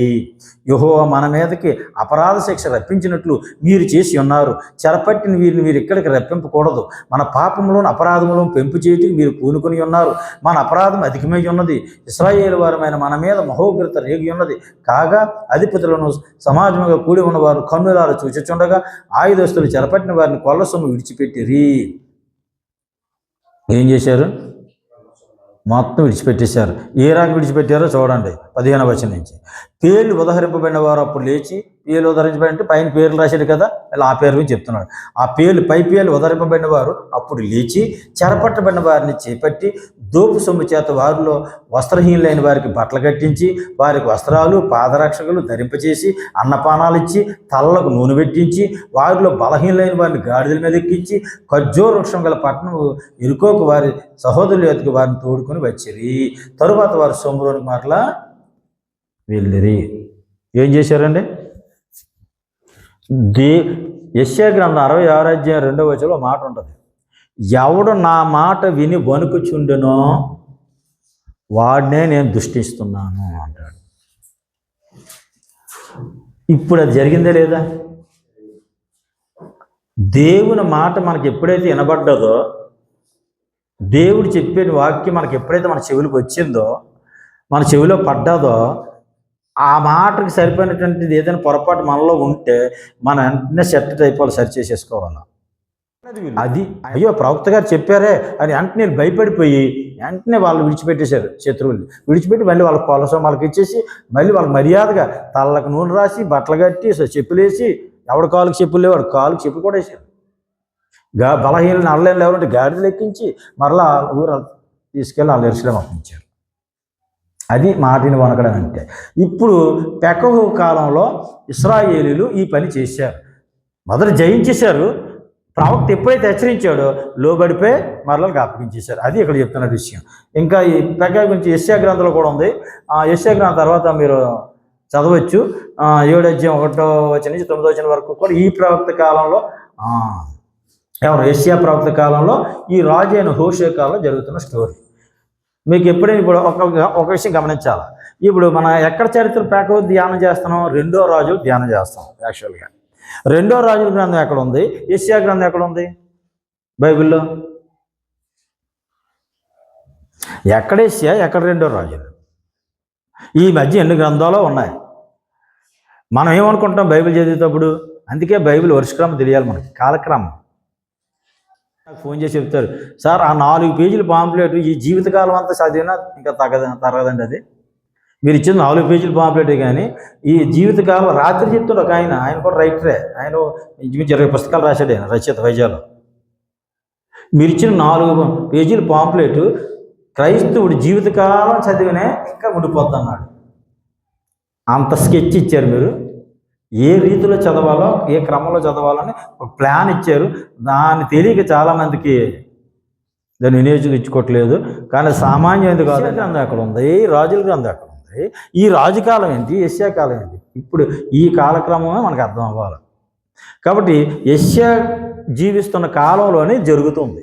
S1: యెహోవా మన మీదకి అపరాధ శిక్ష రప్పించినట్లు మీరు చేసి ఉన్నారు. చెరపట్టిన వీరిని మీరు ఇక్కడికి రప్పింపకూడదు. మన పాపంలోని అపరాధములను పెంపు చేయటికి మీరు పూనుకొని ఉన్నారు. మన అపరాధం అధికమై ఉన్నది. ఇశ్రాయేలు వారమైన మన మీద మహోగ్రత రేగి ఉన్నది. కాగా అధిపతులను సమాజంగా కూడి ఉన్నవారు కన్నులారా చూచుచుండగా ఆయుధస్తులు చెరపట్టిన వారిని కొల్ల సొమ్ము విడిచిపెట్టిరి. ఏం చేశారు? మొత్తం విడిచిపెట్టేశారు. ఏ రకంగా విడిచిపెట్టారో చూడండి 15వ వచనం నుంచి. పేర్లు ఉదహరింపబడిన వారు అప్పుడు లేచి, పేర్లు ఉదహరించబడి పైన పేర్లు రాశాడు కదా, ఇలా ఆ పేరు చెప్తున్నాడు. ఆ పేర్లు, పై పేర్లు ఉదహరింపబడిన వారు అప్పుడు లేచి చెరపట్టబడిన వారిని చేపట్టి దోపు సొమ్ము చేత వారిలో వస్త్రహీనులైన వారికి బట్టలు కట్టించి, వారికి వస్త్రాలు, పాదరక్షకులు ధరింపచేసి, అన్నపానాలు ఇచ్చి, తలలకు నూనె పెట్టించి, వారిలో బలహీనులైన వారిని గాడిదల మీద ఎక్కించి, ఖర్జూర వృక్షం గల పట్టణం ఇరుకోకు వారి సహోదరుల ఎదుగు వారిని తోడుకొని వచ్చిరి. తరువాత వారు షోమ్రోనుకు మరలా వెళ్ళిరి. ఏం చేశారండి? యెషయా గ్రంథం 66వ అధ్యాయం 2వ వచనంలో మాట ఉంటుంది, ఎవడు నా మాట విని వణుకుచుండెనో వాడినే నేను దృష్టిస్తున్నాను అంటాడు. ఇప్పుడు అది జరిగిందే లేదా? దేవుని మాట మనకి ఎప్పుడైతే వినబడ్డదో, దేవుడు చెప్పిన వాక్యం మనకి ఎప్పుడైతే మన చెవులకు వచ్చిందో, మన చెవిలో పడ్డాదో, ఆ మాటకి సరిపోయినటువంటిది ఏదైనా పొరపాటు మనలో ఉంటే మనం వెంటనే సెట్ అయిపోవాలి, సరి చేసేసుకోవాలి. అది అయ్యో ప్రవక్త గారు చెప్పారే అని వెంటనే భయపడిపోయి వెంటనే వాళ్ళు విడిచిపెట్టేశారు. శత్రువులు విడిచిపెట్టి మళ్ళీ వాళ్ళ పొలసం వాళ్ళకి ఇచ్చేసి మళ్ళీ వాళ్ళకి మర్యాదగా తళ్ళకు నూనె రాసి బట్టలు కట్టి చెప్పులేసి ఎవడి కాలుకి చెప్పులు లేవు వాడు కాలుకి చెప్పులు కూడా వేసారు. బలహీనలు అల్లెళ్ళు ఎవరంటే గాడిదలు ఎక్కించి మరలా ఊరు తీసుకెళ్ళి వాళ్ళు ఎరుసలేం అప్పించారు. అది మాటిని వనకడం అంటే. ఇప్పుడు పెకహు కాలంలో ఇశ్రాయేలీలు ఈ పని చేశారు. మొదట జయించేశారు. ప్రవక్త ఎప్పుడైతే హెచ్చరించాడో లోబడిపోయి మరలకు అప్పగించేశారు. అది ఇక్కడ చెప్తున్న విషయం. ఇంకా ఈ పెకహు గురించి యెషయా గ్రంథంలో కూడా ఉంది. యెషయా గ్రంథం తర్వాత మీరు చదవచ్చు. 7:1 నుంచి 9 వరకు కూడా ఈ ప్రవక్త కాలంలో యెషయా ప్రవక్త కాలంలో ఈ రాజు అయిన హోషే కాలంలో జరుగుతున్న స్టోరీ. మీకు ఎప్పుడైనా ఇప్పుడు ఒక విషయం గమనించాలి. ఇప్పుడు మన ఎక్కడ చరిత్ర పెకహు ధ్యానం చేస్తున్నాం? 2వ రాజులు ధ్యానం చేస్తాం. యాక్చువల్గా 2వ రాజుల గ్రంథం ఎక్కడ ఉంది? యెషయా గ్రంథం ఎక్కడ ఉంది బైబిల్లో? ఎక్కడ యెషయా, ఎక్కడ 2వ రాజులు? ఈ మధ్య ఎన్ని గ్రంథాలు ఉన్నాయి. మనం ఏమనుకుంటాం బైబిల్ చదివేటప్పుడు? అందుకే బైబిల్ వర్షక్రమం తెలియాలి మనకి, కాలక్రమం. నాకు ఫోన్ చేసి చెప్తారు, సార్ ఆ 4 పేజీల పాంప్లెట్ ఈ జీవితకాలం అంతా చదివినా ఇంకా తరగదండి. అది మీరు ఇచ్చిన 4 పేజీల పాంప్లెటే కానీ ఈ జీవితకాలం రాత్రి చెప్తాడు ఒక ఆయన కూడా రైటరే. ఆయన ఇంచుమించు 20 పుస్తకాలు రాశాడు ఆయన, రచయిత వైజాగ్లో. మీరు ఇచ్చిన 4 పేజీల పాంప్లెట్ క్రైస్తవుడు జీవితకాలం చదివినే ఇంకా ఉండిపోద్ది అన్నాడు. అంత స్కెచ్ ఇచ్చారు మీరు. ఏ రీతిలో చదవాలో, ఏ క్రమంలో చదవాలని ఒక ప్లాన్ ఇచ్చారు. దాన్ని తెలియక చాలామందికి దాన్ని వినియోగించుకోవట్లేదు. కానీ సామాన్యుడి కాదు. గ్రంథం ఎక్కడ ఉంది? రాజుల గ్రంథం ఎక్కడ ఉంది? ఈ రాజుకాలం ఏంటి? యెషయా కాలం ఏంటి? ఇప్పుడు ఈ కాలక్రమమే మనకు అర్థం అవ్వాలి. కాబట్టి యెషయా జీవిస్తున్న కాలంలోనే జరుగుతుంది.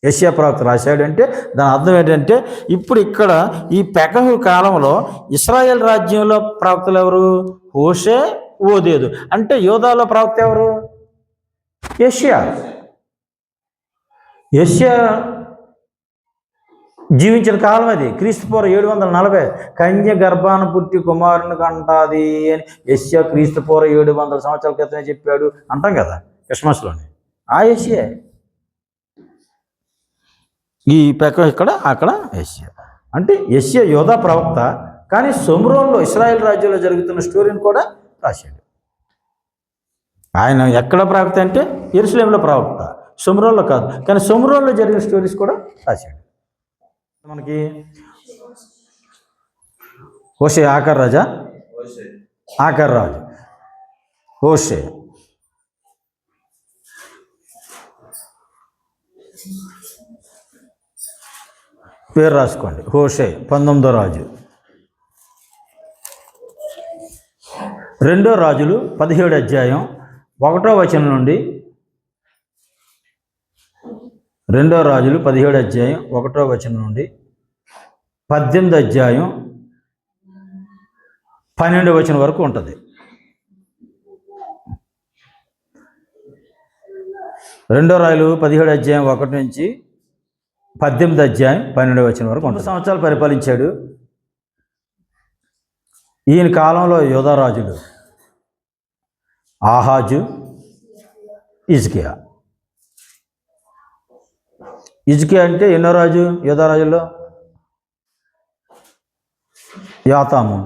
S1: యెషయా ప్రవక్త రాశాడంటే దాని అర్థం ఏంటంటే ఇప్పుడు ఇక్కడ ఈ పెకహు కాలంలో ఇశ్రాయేల్ రాజ్యంలో ప్రవక్తలు ఎవరు? హోషే, ఓదేదు. అంటే యోధాలో ప్రవక్త ఎవరు? యెషయా. యెషయా జీవించిన కాలం అది క్రీస్తుపూర్వం 740. కన్య గర్భాన పుట్టి కుమారుని కంటాది అని యెషయా క్రీస్తుపూర్వం 700 సంవత్సరాల క్రితమే చెప్పాడు అంటాం కదా క్రిస్మస్లోని. ఆ యెషయా. ఈ పెకహు ఇక్కడ, అక్కడ యెషయా. అంటే యెషయా యోధా ప్రవక్త, కానీ షోమ్రోన్లో ఇశ్రాయేల్ రాజ్యంలో జరుగుతున్న స్టోరీని కూడా రాశాడు. ఆయన ఎక్కడ ప్రవక్త అంటే యెరూషలేములో ప్రవక్త, షోమ్రోన్లో కాదు. కానీ షోమ్రోన్లో జరిగిన స్టోరీస్ కూడా రాశాడు. మనకి హోషే ఆఖర్ రాజా, ఆఖర్ రాజు హోషే. పేరు రాసుకోండి. హోషే 19వ రాజు. 2వ రాజులు 17వ అధ్యాయం 1వ వచనం నుండి 2వ రాజులు 17వ అధ్యాయం 1వ వచనం నుండి 18వ అధ్యాయం 12వ వచనం వరకు ఉంటుంది. 2వ రాజులు 17వ అధ్యాయం 1 నుంచి 18వ అధ్యాయం 12వ వచనం వరకు 2 సంవత్సరాలు పరిపాలించాడు. ఈయన కాలంలో యోధా రాజులు ఆహాజు, హిజ్కియా. హిజ్కియా అంటే ఎన్నో రాజు? యోధా రాజుల్లో యోతాము.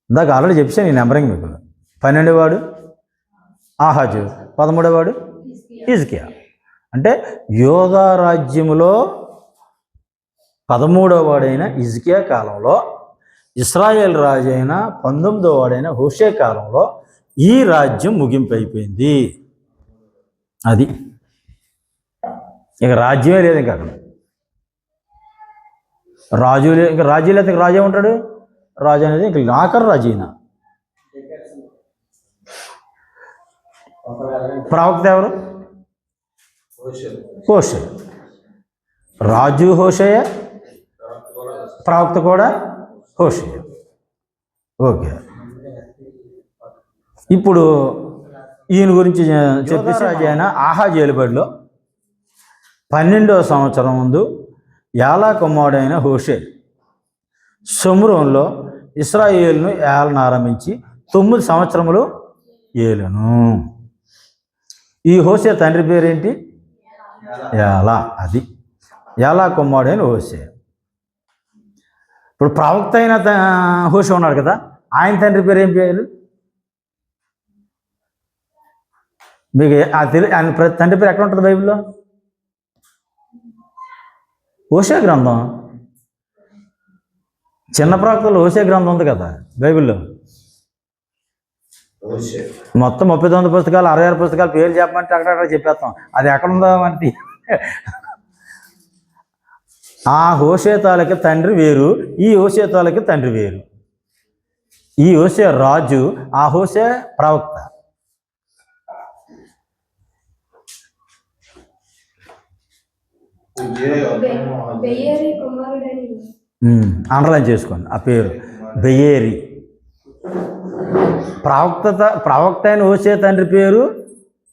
S1: ఇందాక ఆల్రెడీ చెప్పాను ఈ నెంబరింగ్ మీకు. 12వ వాడు ఆహాజు, 13వ వాడు హిజ్కియా. అంటే యోధా రాజ్యములో 13వ వాడైన హిజ్కియా కాలంలో, ఇశ్రాయేల్ రాజు అయిన 19వ వాడైన హోషే కాలంలో ఈ రాజ్యం ముగింపు అయిపోయింది. అది ఇక రాజ్యమే లేదు. ఇంకా అక్కడ రాజు లేదు. ఇంకా రాజ్యం లేదు. ఇంకా రాజు ఏమంటాడు? రాజు అనేది ఇంక ఆఖరు రాజు. అయినా ప్రవక్త ఎవరు? హోషే. రాజు హోషేయ, ప్రవక్త కూడా హోషే. ఓకే. ఇప్పుడు ఈయన గురించి చెప్పేసి రాజు అయిన ఆహాజు ఏలుబడిలో 12వ సంవత్సరం ముందు యాలా కుమారుడైన హోషే షోమ్రోన్లో ఇశ్రాయేలును ఏలన ఆరంభించి 9 సంవత్సరములు ఏలును. ఈ హోషే తండ్రి పేరేంటి? యాలా. అది యాలా కుమారుడైన హోషే. ఇప్పుడు ప్రవక్త అయిన హోషే ఉన్నాడు కదా, ఆయన తండ్రి పేరు ఏం పేరు? మీకు ఆయన తండ్రి పేరు ఎక్కడ ఉంటుంది బైబిల్లో? హోషే గ్రంథం. చిన్న ప్రవక్తలో హోషే గ్రంథం ఉంది కదా బైబిల్లో. మొత్తం 39 పుస్తకాలు 66 పుస్తకాలు పేరు చెప్పమంటే అక్కడ చెప్పేస్తాం. అది ఎక్కడుందో మనకి. ఆ హోషే తాలూకి తండ్రి వేరు, ఈ హోషే తాలూకి తండ్రి వేరు. ఈ హోషే రాజు, ఆ హోషే ప్రవక్త. అండర్లైన్ చేసుకోండి ఆ పేరు, బెయేరి. ప్రవక్త అయిన హోషే తండ్రి పేరు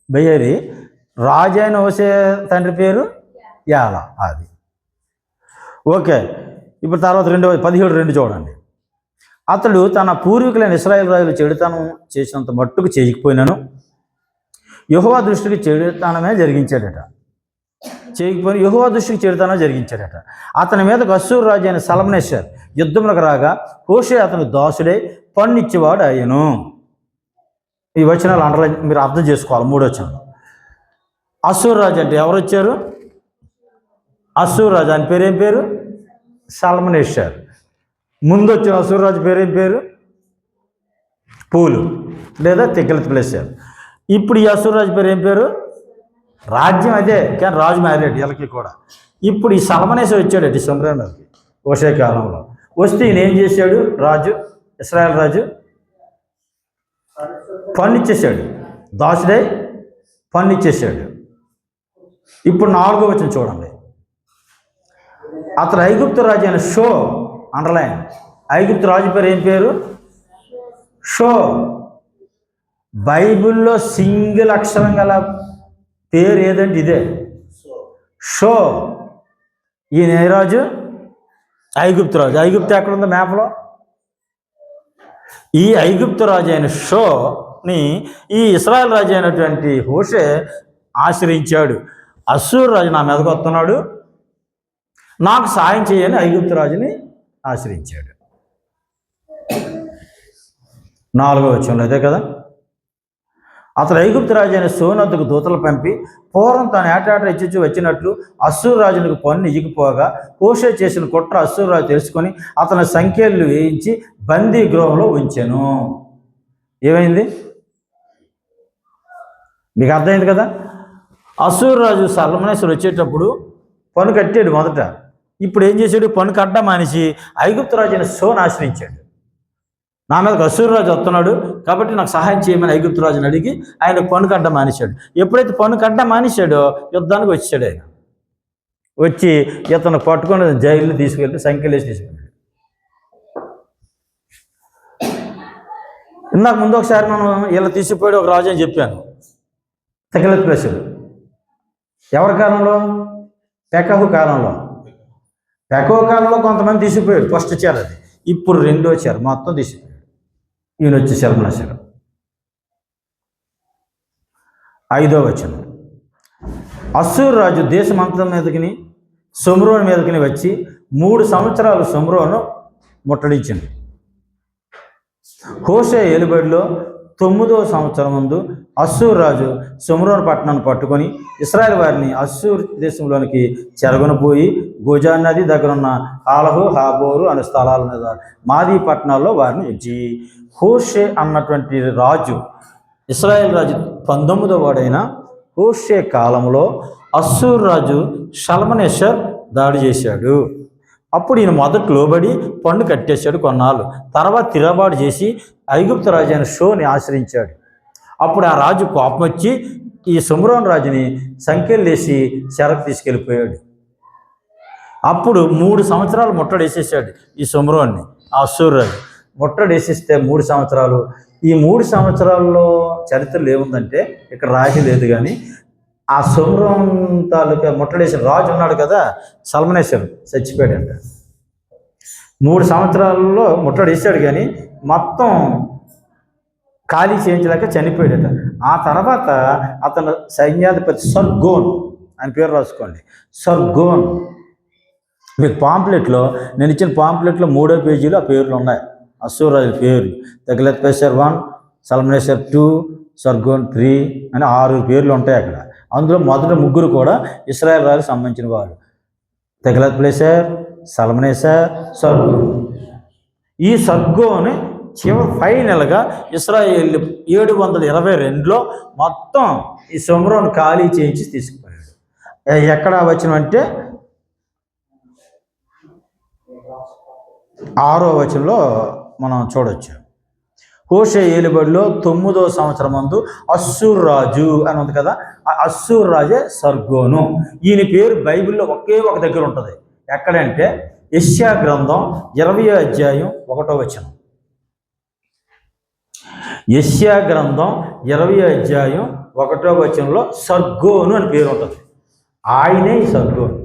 S1: బెయేరి, రాజు అయిన హోషే తండ్రి పేరు యాలా. అది ఓకే. ఇప్పుడు తర్వాత 17:2 చూడండి. అతడు తన పూర్వీకులైన ఇశ్రాయేలు రాజులు చెడుతనం చేసినంత మట్టుకు చేయకపోయినాను యెహోవా దృష్టికి చెడుతనమే జరిగించాడట. చేయకపోయిన యెహోవా దృష్టికి చెడుతనం జరిగించాడట. అతని మీదకు అశ్షూరు రాజు అయిన సల్మనేసర్ యుద్ధములకు రాగా హోషే అతను దాసుడై పన్నిచ్చేవాడు అయ్యను. ఈ వచనాలు అండర్లైన్ మీరు అర్థం చేసుకోవాలి. 3వ వచనం. అశ్షూరు రాజు అంటే ఎవరు వచ్చారు? అశ్షూరు రాజు అని పేరు ఏం పేరు? సల్మనేసర్. ముందు వచ్చిన అశ్షూరు రాజు పేరేం పేరు? పూలు లేదా తిగ్లత్-పిలేసర్. ఇప్పుడు ఈ అశ్షూరు రాజు పేరు ఏం పేరు? రాజ్యం అదే, కానీ రాజు మారాడు వీళ్ళకి కూడా. ఇప్పుడు ఈ సల్మనేసర్ వచ్చాడు సమ్రాట్కి హోషే కాలంలో. వస్తే ఈయన ఏం చేశాడు? రాజు, ఇశ్రాయేల్ రాజు పన్నిచ్చేసాడు, దాసుడై పన్నిచ్చేసాడు. ఇప్పుడు 4వ వచనం చూడండి. అతను ఐగుప్తు రాజు అయిన షో, అండర్లైన్. ఐగుప్తు రాజు పేరు ఏం పేరు? షో. బైబిల్లో సింగిల్ అక్షరం గల పేరు ఏదంటే ఇదే, షో. ఈయన ఏ రాజు? ఐగుప్తు రాజు. ఐగుప్తు ఎక్కడుందో మ్యాప్లో? ఈ ఐగుప్తు రాజు అయిన షోని ఈ ఇశ్రాయేల్ రాజు అయినటువంటి హోషే ఆశ్రయించాడు. అశ్షూరు రాజు నా మీదకు వస్తున్నాడు, నాకు సాయం చేయని ఐగుప్తు రాజుని ఆశ్రయించాడు. 4వ వచనంలో అదే కదా. అతడు ఐగుప్తు రాజు అయిన సోనద్దుకు దూతలు పంపి పూర్వం తాను ఏటాట ఇచ్చి వచ్చినట్లు అశ్షూరు రాజునికి పన్ను ఇగిపోగా హోషే చేసిన కుట్ర అశ్షూరు రాజు తెలుసుకొని అతని సంఖ్యలు వేయించి బందీ గృహంలో ఉంచాను. ఏమైంది మీకు అర్థమైంది కదా. అశ్షూరు రాజు సల్మనేసర్ వచ్చేటప్పుడు పన్ను కట్టాడు మొదట. ఇప్పుడు ఏం చేశాడు? పన్ను కట్ట మానేసి ఐగుప్తు రాజు అయిన సోను ఆశ్రయించాడు. నా మీదకి అశ్షూరు రాజు వస్తున్నాడు కాబట్టి నాకు సహాయం చేయమని ఐగుప్తు రాజుని అడిగి ఆయన పన్ను కట్ట మానేశాడు. ఎప్పుడైతే పన్ను కట్ట మానేశాడో యుద్ధానికి వచ్చాడు. ఆయన వచ్చి ఇతను పట్టుకొని జైలు తీసుకెళ్ళి సంఖ్యలేసి తీసుకెళ్ళాడు. ఇందాక ముందు ఒకసారి మనం ఇలా తీసుకుపోయాడు ఒక రాజు అని చెప్పాను, తిగ్లత్-పిలేసర్. ఎవరి కాలంలో? పెకహు కాలంలో. పెకహు కాలంలో కొంతమంది తీసుకుపోయాడు, ఫస్ట్ వచ్చారు. అది ఇప్పుడు 2 వచ్చారు, మొత్తం తీసుకుపోయాడు. ఈయన వచ్చి సల్మనేసర్. 5వ వచనం. అశ్షూరు రాజు దేశమంతా మీదకిని షోమ్రోను మీదకిని వచ్చి 3 సంవత్సరాలు షోమ్రోను ముట్టడించింది. హోషే ఏలుబడిలో 9వ సంవత్సరం ముందు అశ్షూరు రాజు షోమ్రోను పట్టణాన్ని పట్టుకొని ఇశ్రాయేలు వారిని అశ్షూరు దేశంలోనికి చెరగొనిపోయి గోజాన్ నది దగ్గరున్న ఆలహు, హాబోరు అనే స్థలాల మీద మాదీ పట్టణాల్లో వారిని ఉంచి, హోషే అన్నటువంటి రాజు ఇశ్రాయేల్ రాజు 19వ వాడైన హోషే కాలంలో అశ్షూరు రాజు సల్మనేసర్ దాడి చేశాడు. అప్పుడు ఈయన మొదట లోబడి పన్ను కట్టేశాడు కొన్నాళ్ళు. తర్వాత తిరగబాటు చేసి ఐగుప్తు రాజు అయిన షోని ఆశ్రయించాడు. అప్పుడు ఆ రాజు కోపం వచ్చి ఈ షోమ్రోను రాజుని సంఖ్యలు వేసి చెరకు తీసుకెళ్ళిపోయాడు. అప్పుడు 3 సంవత్సరాలు ముట్టడేసేసాడు ఈ షోమ్రోన్ని. ఆ అశ్షూరు రాజు ముట్టడేసిస్తే 3 సంవత్సరాలు. ఈ 3 సంవత్సరాల్లో చరిత్రలో ఏముందంటే ఇక్కడ రాసి లేదు, కానీ ఆ షోమ్రోన్ తాలూకా ముట్టడేసిన రాజు ఉన్నాడు కదా, సల్మనేసర్, చచ్చిపోయాడంట. 3 సంవత్సరాల్లో ముట్టడేసాడు, కానీ మొత్తం ఖాళీ చేయించలేక చనిపోయాడట. ఆ తర్వాత అతను సైన్యాధిపతి సర్గోన్ ఆయన పేరు రాసుకోండి, సర్గోన్. మీకు పాంప్లెట్లో నేను ఇచ్చిన పాంప్లెట్లో 3వ పేజీలో ఆ పేర్లు ఉన్నాయి, అశ్షూరు రాజుల పేర్లు. తెగ్లత్-పిలేసర్ 1, సల్మనేసర్ 2, సర్గోన్ 3 అని 6 పేర్లు ఉంటాయి అక్కడ. అందులో మొదటి 3 కూడా ఇశ్రాయేల్ రాజుకు సంబంధించిన వారు, తెగ్లత్-పిలేసర్, సల్మనేసర్, సర్గోన్. ఈ సర్గోన్ ఫైనల్గా ఇశ్రాయేల్ 722లో మొత్తం ఈ షోమ్రోన్ ఖాళీ చేయించి తీసుకుపోయాడు. ఎక్కడ వచనం అంటే 6వ వచనంలో మనం చూడవచ్చు. హోషేయ ఏలుబడిలో 9వ సంవత్సరమందు అశ్షూరు రాజు అని ఉంది కదా, ఆ అశ్షూరు రాజే సర్గోను. ఈయన పేరు బైబిల్లో ఒకే ఒక దగ్గర ఉంటుంది. ఎక్కడంటే యెషయా గ్రంథం 20వ అధ్యాయం 1వ వచనం. యెషయా గ్రంథం 20వ అధ్యాయం 1వ వచనంలో సర్గోను అని పేరు ఉంటుంది. ఆయనే ఈ సర్గోను,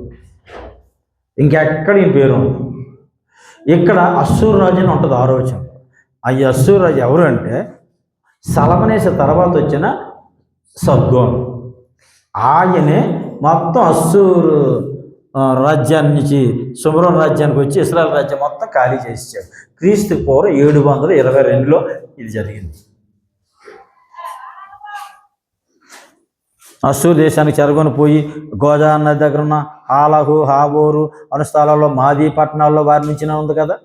S1: ఇంకెక్కడ ఈ పేరు ఉంది. ఇక్కడ అశ్షూరు రాజు అని ఉంటుంది 6వ వచనం. ఆ అశ్షూరు రాజు ఎవరు అంటే సల్మనేసర్ తర్వాత వచ్చిన సర్గోను. ఆయనే మొత్తం అశ్షూరు రాజ్యాన్ని నుంచి షోమ్రోన్ రాజ్యానికి వచ్చి ఇశ్రాయేల్ రాజ్యం మొత్తం ఖాళీ చేసేసాడు. క్రీస్తు పూర్వం 722లో ఇది జరిగింది. అశ్షూరు దేశానికి చెరగొని పోయి గోదావరి నది దగ్గర ఉన్న హాలహు, హాబోరు అను స్థలాల్లో, మాదీ పట్టణాల్లో వారి నుంచి ఉంది కదా.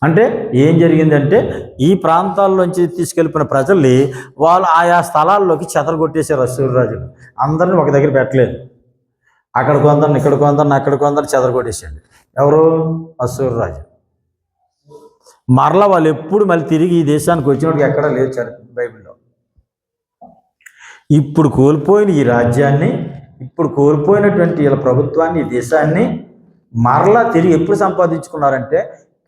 S1: అంటే ఏం జరిగిందంటే ఈ ప్రాంతాల్లోంచి తీసుకెళ్ళిపోయిన ప్రజల్ని వాళ్ళు ఆయా స్థలాల్లోకి చెదరగొట్టేశారు అశ్షూరు రాజులు. అందరిని ఒక దగ్గర పెట్టలేదు. అక్కడ కొందరిని, ఇక్కడ కొందరిని, అక్కడ కొందరిని చెదరగొట్టేసాడు. ఎవరు? అశ్షూరు రాజు. మరలా వాళ్ళు ఎప్పుడు మళ్ళీ తిరిగి ఈ దేశానికి వచ్చినప్పుడు ఎక్కడా లేచారు బైబిల్లో. ఇప్పుడు కోల్పోయిన ఈ రాజ్యాన్ని, ఇప్పుడు కోల్పోయినటువంటి వీళ్ళ ప్రభుత్వాన్ని, ఈ దేశాన్ని మరలా తిరిగి ఎప్పుడు సంపాదించుకున్నారంటే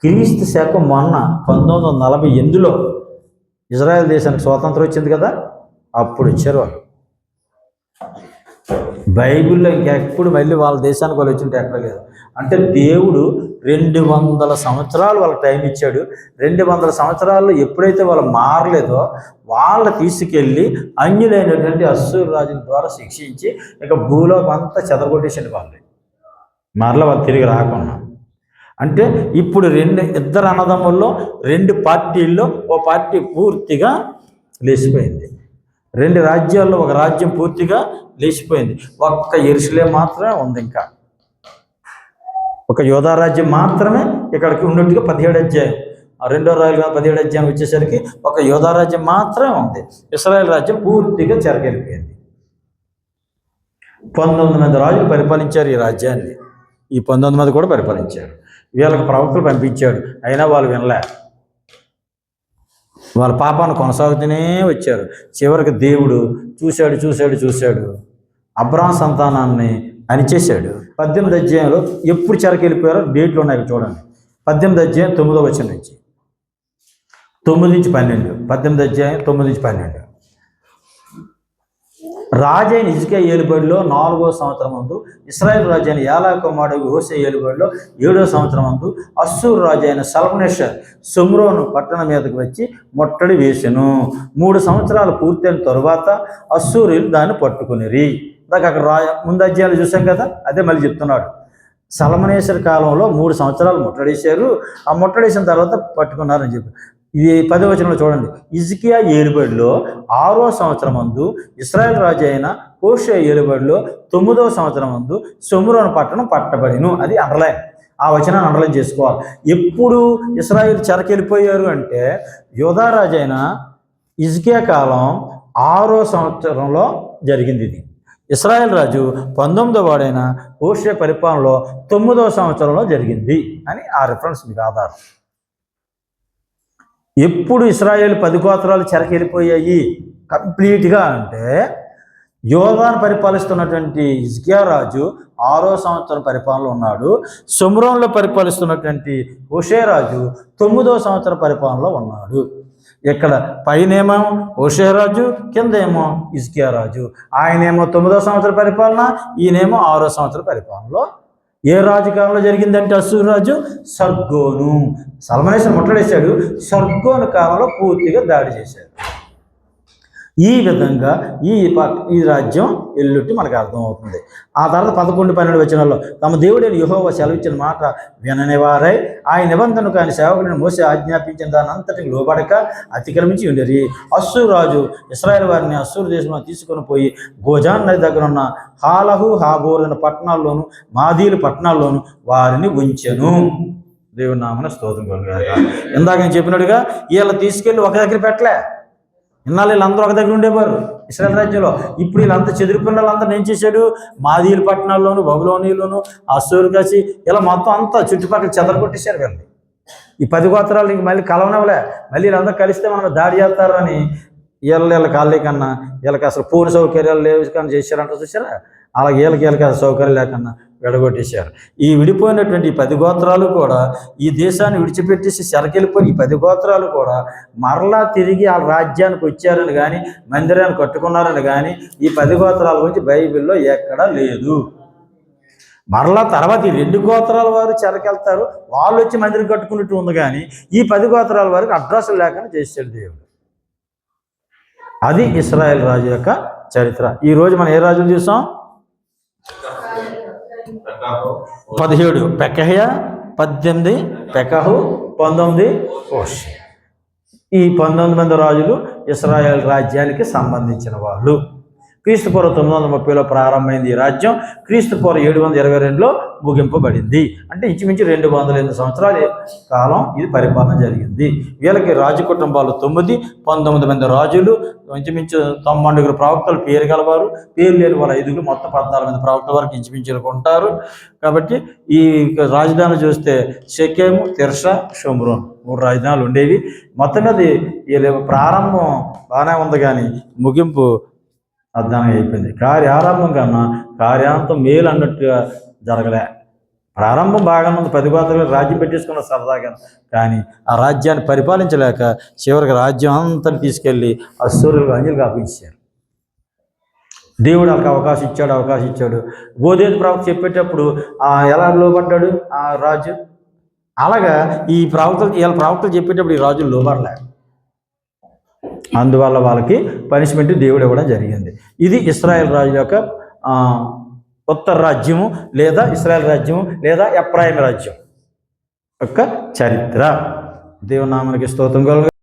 S1: క్రీస్తు శకం మొన్న 1948లో ఇజ్రాయెల్ దేశానికి స్వాతంత్రం వచ్చింది కదా, అప్పుడు వచ్చారు వాళ్ళు. బైబిల్లో ఇంకెప్పుడు మళ్ళీ వాళ్ళ దేశానికి వాళ్ళు వచ్చింటే ఎక్కడ లేదు. అంటే దేవుడు 200 సంవత్సరాలు వాళ్ళకి టైం ఇచ్చాడు. 200 సంవత్సరాల్లో ఎప్పుడైతే వాళ్ళు మారలేదో వాళ్ళు తీసుకెళ్ళి అన్యులైనటువంటి అశ్షూరు రాజుల ద్వారా శిక్షించి ఇక భూలోకం అంతా చెదరగొట్టేసింది వాళ్ళు, మరలా వాళ్ళు తిరిగి రాకుండా. అంటే ఇప్పుడు ఇద్దరు అన్నదమ్ముల్లో 2 పార్టీల్లో ఓ పార్టీ పూర్తిగా లేచిపోయింది. 2 రాజ్యాల్లో ఒక రాజ్యం పూర్తిగా లేచిపోయింది. ఒక్క యెరూషలేం మాత్రమే ఉంది. ఇంకా ఒక యూదా రాజ్యం మాత్రమే ఇక్కడికి ఉన్నట్టుగా 17వ అధ్యాయం, 2వ రాజుల 17వ అధ్యాయం వచ్చేసరికి ఒక యూదా రాజ్యం మాత్రమే ఉంది. ఇశ్రాయేల్ రాజ్యం పూర్తిగా చెరగలిపోయింది. 19 మంది రాజులు పరిపాలించారు ఈ రాజ్యాన్ని. ఈ 19 మంది కూడా పరిపాలించారు. వీళ్ళకి ప్రవక్తలు పంపించాడు, అయినా వాళ్ళు వినలే. వాళ్ళ పాపాన్ని కొనసాగుతూనే వచ్చారు. చివరికి దేవుడు చూశాడు అబ్రాహాము సంతానాన్ని అణిచేశాడు. 18వ అధ్యాయంలో ఎప్పుడు చెరకెళ్ళిపోయారో డేట్లు ఉన్నాయి చూడండి. 18వ అధ్యాయం 9వ వచనం నుంచి 9-12, 18వ అధ్యాయం 9-12. రాజైన హిజ్కియా ఏలుబడిలో 4వ సంవత్సరమందు, ఇశ్రాయేలు రాజైన ఏలా కుమారుడు హోషేయ ఏలుబడిలో 7వ సంవత్సరమందు అశ్షూరు రాజైన సల్మనేసర్ షోమ్రోను పట్టణం మీదకి వచ్చి ముట్టడి వేసెను. 3 సంవత్సరాలు పూర్తయిన తరువాత అశ్షూరీయులు దాన్ని పట్టుకునిరి. ఇందాక అక్కడ ముందు అధ్యాయాలు చూసాం కదా, అదే మళ్ళీ చెప్తున్నాడు. సల్మనేసర్ కాలంలో 3 సంవత్సరాలు ముట్టడేశారు. ఆ ముట్టడేసిన తర్వాత పట్టుకున్నారని చెప్పి ఇది 10వ వచనంలో చూడండి. హిజ్కియా ఏలుబడిలో 6వ సంవత్సరమందు, ఇశ్రాయేల్ రాజు అయిన హోషేయ ఏలుబడిలో 9వ సంవత్సరమందు షోమ్రోను పట్టణం పట్టబడిను. అది అండర్లైన్, ఆ వచనాన్ని అండర్లైన్ చేసుకోవాలి. ఎప్పుడు ఇశ్రాయేల్ చెరకెళ్ళిపోయారు అంటే యూదా రాజు అయిన హిజ్కియా కాలం 6వ సంవత్సరంలో జరిగింది. ఇది ఇశ్రాయేల్ రాజు 19వ వాడైన హోషేయ పరిపాలనలో 9వ సంవత్సరంలో జరిగింది అని ఆ రిఫరెన్స్ మీకు ఆధారం. ఎప్పుడు ఇశ్రాయేల్ 10 గోత్రాలు చెరకెళ్ళిపోయాయి కంప్లీట్గా అంటే యోదాను పరిపాలిస్తున్నటువంటి హిజ్కియా రాజు 6వ సంవత్సరం పరిపాలనలో ఉన్నాడు. షోమ్రోన్లో పరిపాలిస్తున్నటువంటి హోషేయ రాజు 9వ సంవత్సరం పరిపాలనలో ఉన్నాడు. ఇక్కడ పైనేమో హోషేయ రాజు, కిందేమో హిజ్కియా రాజు. ఆయనేమో 9వ సంవత్సరం పరిపాలన, ఈయనేమో 6వ సంవత్సరం పరిపాలనలో. ఏ రాజు కాలంలో జరిగిందంటే అశ్షూరు రాజు సర్గోను. సల్మనేశ్వరం ముట్టడేశాడు, సర్గోని కాలంలో పూర్తిగా దాడి చేశాడు. ఈ విధంగా ఈ రాజ్యం ఎల్లుట్టి మనకు అర్థమవుతుంది. ఆ తర్వాత 11-12 వచనాల్లో తమ దేవుడైన యెహోవా సెలవిచ్చిన మాట విననివారై ఆయన నిబంధనకు ఆయన సేవకుడిని మోసే ఆజ్ఞాపించిన దాని అంతటికి లోబడక అతిక్రమించి ఉండేది. అస్సూరు రాజు ఇశ్రాయేలు వారిని అస్సూరు దేశంలో తీసుకొని పోయి గోజాన్ నది దగ్గర ఉన్న హాలహు హాబోర్ అనే పట్టణాల్లోను మాదీలు పట్టణాల్లోను వారిని ఉంచెను. దేవుని నామమున స్తోత్రం కలుగుగాక. ఇందాక నేను చెప్పినట్టుగా వీళ్ళ తీసుకెళ్ళి ఒక దగ్గర పెట్టలే. ఇన్నాళ్ళు వీళ్ళందరూ ఒక దగ్గర ఉండేవారు ఇశ్రాయేల్ రాజ్యంలో. ఇప్పుడు వీళ్ళంతా చెదిరిపోయిన వాళ్ళందరూ ఏం చేశాడు, మాదీల పట్టణాల్లోను బబులోనీలోను అస్సూరు కాసి ఇలా మొత్తం అంతా చుట్టుపక్కల చెదరగొట్టేశారు వీళ్ళని. ఈ 10 గోత్రాలు ఇంక మళ్ళీ కలవనవలే. మళ్ళీ వీళ్ళందరూ కలిస్తే మనం దాడి చేస్తారు అని వీళ్ళ కాళ్ళే కన్నా వీళ్ళకి అసలు పూర్ణ సౌకర్యాలు లేవు కానీ చేశారంట. చూసారా, అలాగే వీళ్ళకి సౌకర్యం లేకన్నా విడగొట్టేశారు. ఈ విడిపోయినటువంటి 10 గోత్రాలు కూడా ఈ దేశాన్ని విడిచిపెట్టేసి చెరకెళ్ళిపోయిన ఈ 10 గోత్రాలు కూడా మరలా తిరిగి ఆ రాజ్యానికి వచ్చారని కానీ మందిరాన్ని కట్టుకున్నారని కానీ ఈ 10 గోత్రాల గురించి బైబిల్లో ఎక్కడా లేదు. మరలా తర్వాత ఈ 2 గోత్రాల వారు చెరకెళ్తారు, వాళ్ళు వచ్చి మందిరం కట్టుకున్నట్టు ఉంది. కానీ ఈ 10 గోత్రాల వారికి అడ్రస్లు లేకుండా చేశాడు దేవుడు. అది ఇశ్రాయేల్ రాజు యొక్క చరిత్ర. ఈరోజు మనం ఏ రాజులు చూసాం? 17 పెకహ్య, 18 పెకహు, 19 హోషే. ఈ 19 మంది రాజులు ఇశ్రాయేల్ రాజ్యానికి సంబంధించిన వాళ్ళు. క్రీస్తుపూర్వం 930లో ప్రారంభమైంది ఈ రాజ్యం. క్రీస్తుపూర్వం 722లో ముగింపబడింది. అంటే ఇంచుమించు 208 సంవత్సరాల కాలం ఇది పరిపాలన జరిగింది. వీళ్ళకి రాజు కుటుంబాలు 9, 19 మంది రాజులు, ఇంచుమించు 92 ప్రవక్తలు పేరు గలవారు, పేరు లేని వాళ్ళు 5, మొత్తం 14 మంది ప్రవక్తల వరకు ఇంచుమించు ఉంటారు. కాబట్టి ఈ రాజధానులు చూస్తే షెకెము, తిర్సా, షోమ్రోన్ 3 రాజధానులు ఉండేవి. మొత్తం మీద ప్రారంభం బాగానే ఉంది కానీ ముగింపు అర్థానం అయిపోయింది. ఆరంభం కన్నా కార్యాంతం మేలు అన్నట్టుగా జరగలే. ప్రారంభం బాగానే ఉంది, 10 గోత్రాలు రాజ్యం పెట్టేసుకున్న సరదాగా. కానీ ఆ రాజ్యాన్ని పరిపాలించలేక చివరికి రాజ్యం అంతా తీసుకెళ్ళి అస్సూరులకు అంజలుగా అప్పగించారు. దేవుడు వాళ్ళకి అవకాశం ఇచ్చాడు. గోదేవి ప్రవక్త చెప్పేటప్పుడు ఎలా లోబడ్డాడు ఆ రాజు. అలాగా వీళ్ళ ప్రవక్తలు చెప్పేటప్పుడు ఈ రాజులు లోబడలే. అందువల్ల వాళ్ళకి పనిష్మెంట్ దేవుడు ఇవ్వడం జరిగింది. ఇది ఇశ్రాయేల్ రాజు యొక్క ఉత్తర రాజ్యము లేదా ఇశ్రాయేల్ రాజ్యము లేదా ఎఫ్రాయిము రాజ్యం యొక్క చరిత్ర. దేవుని నామానికి స్తోత్రం కలుగును.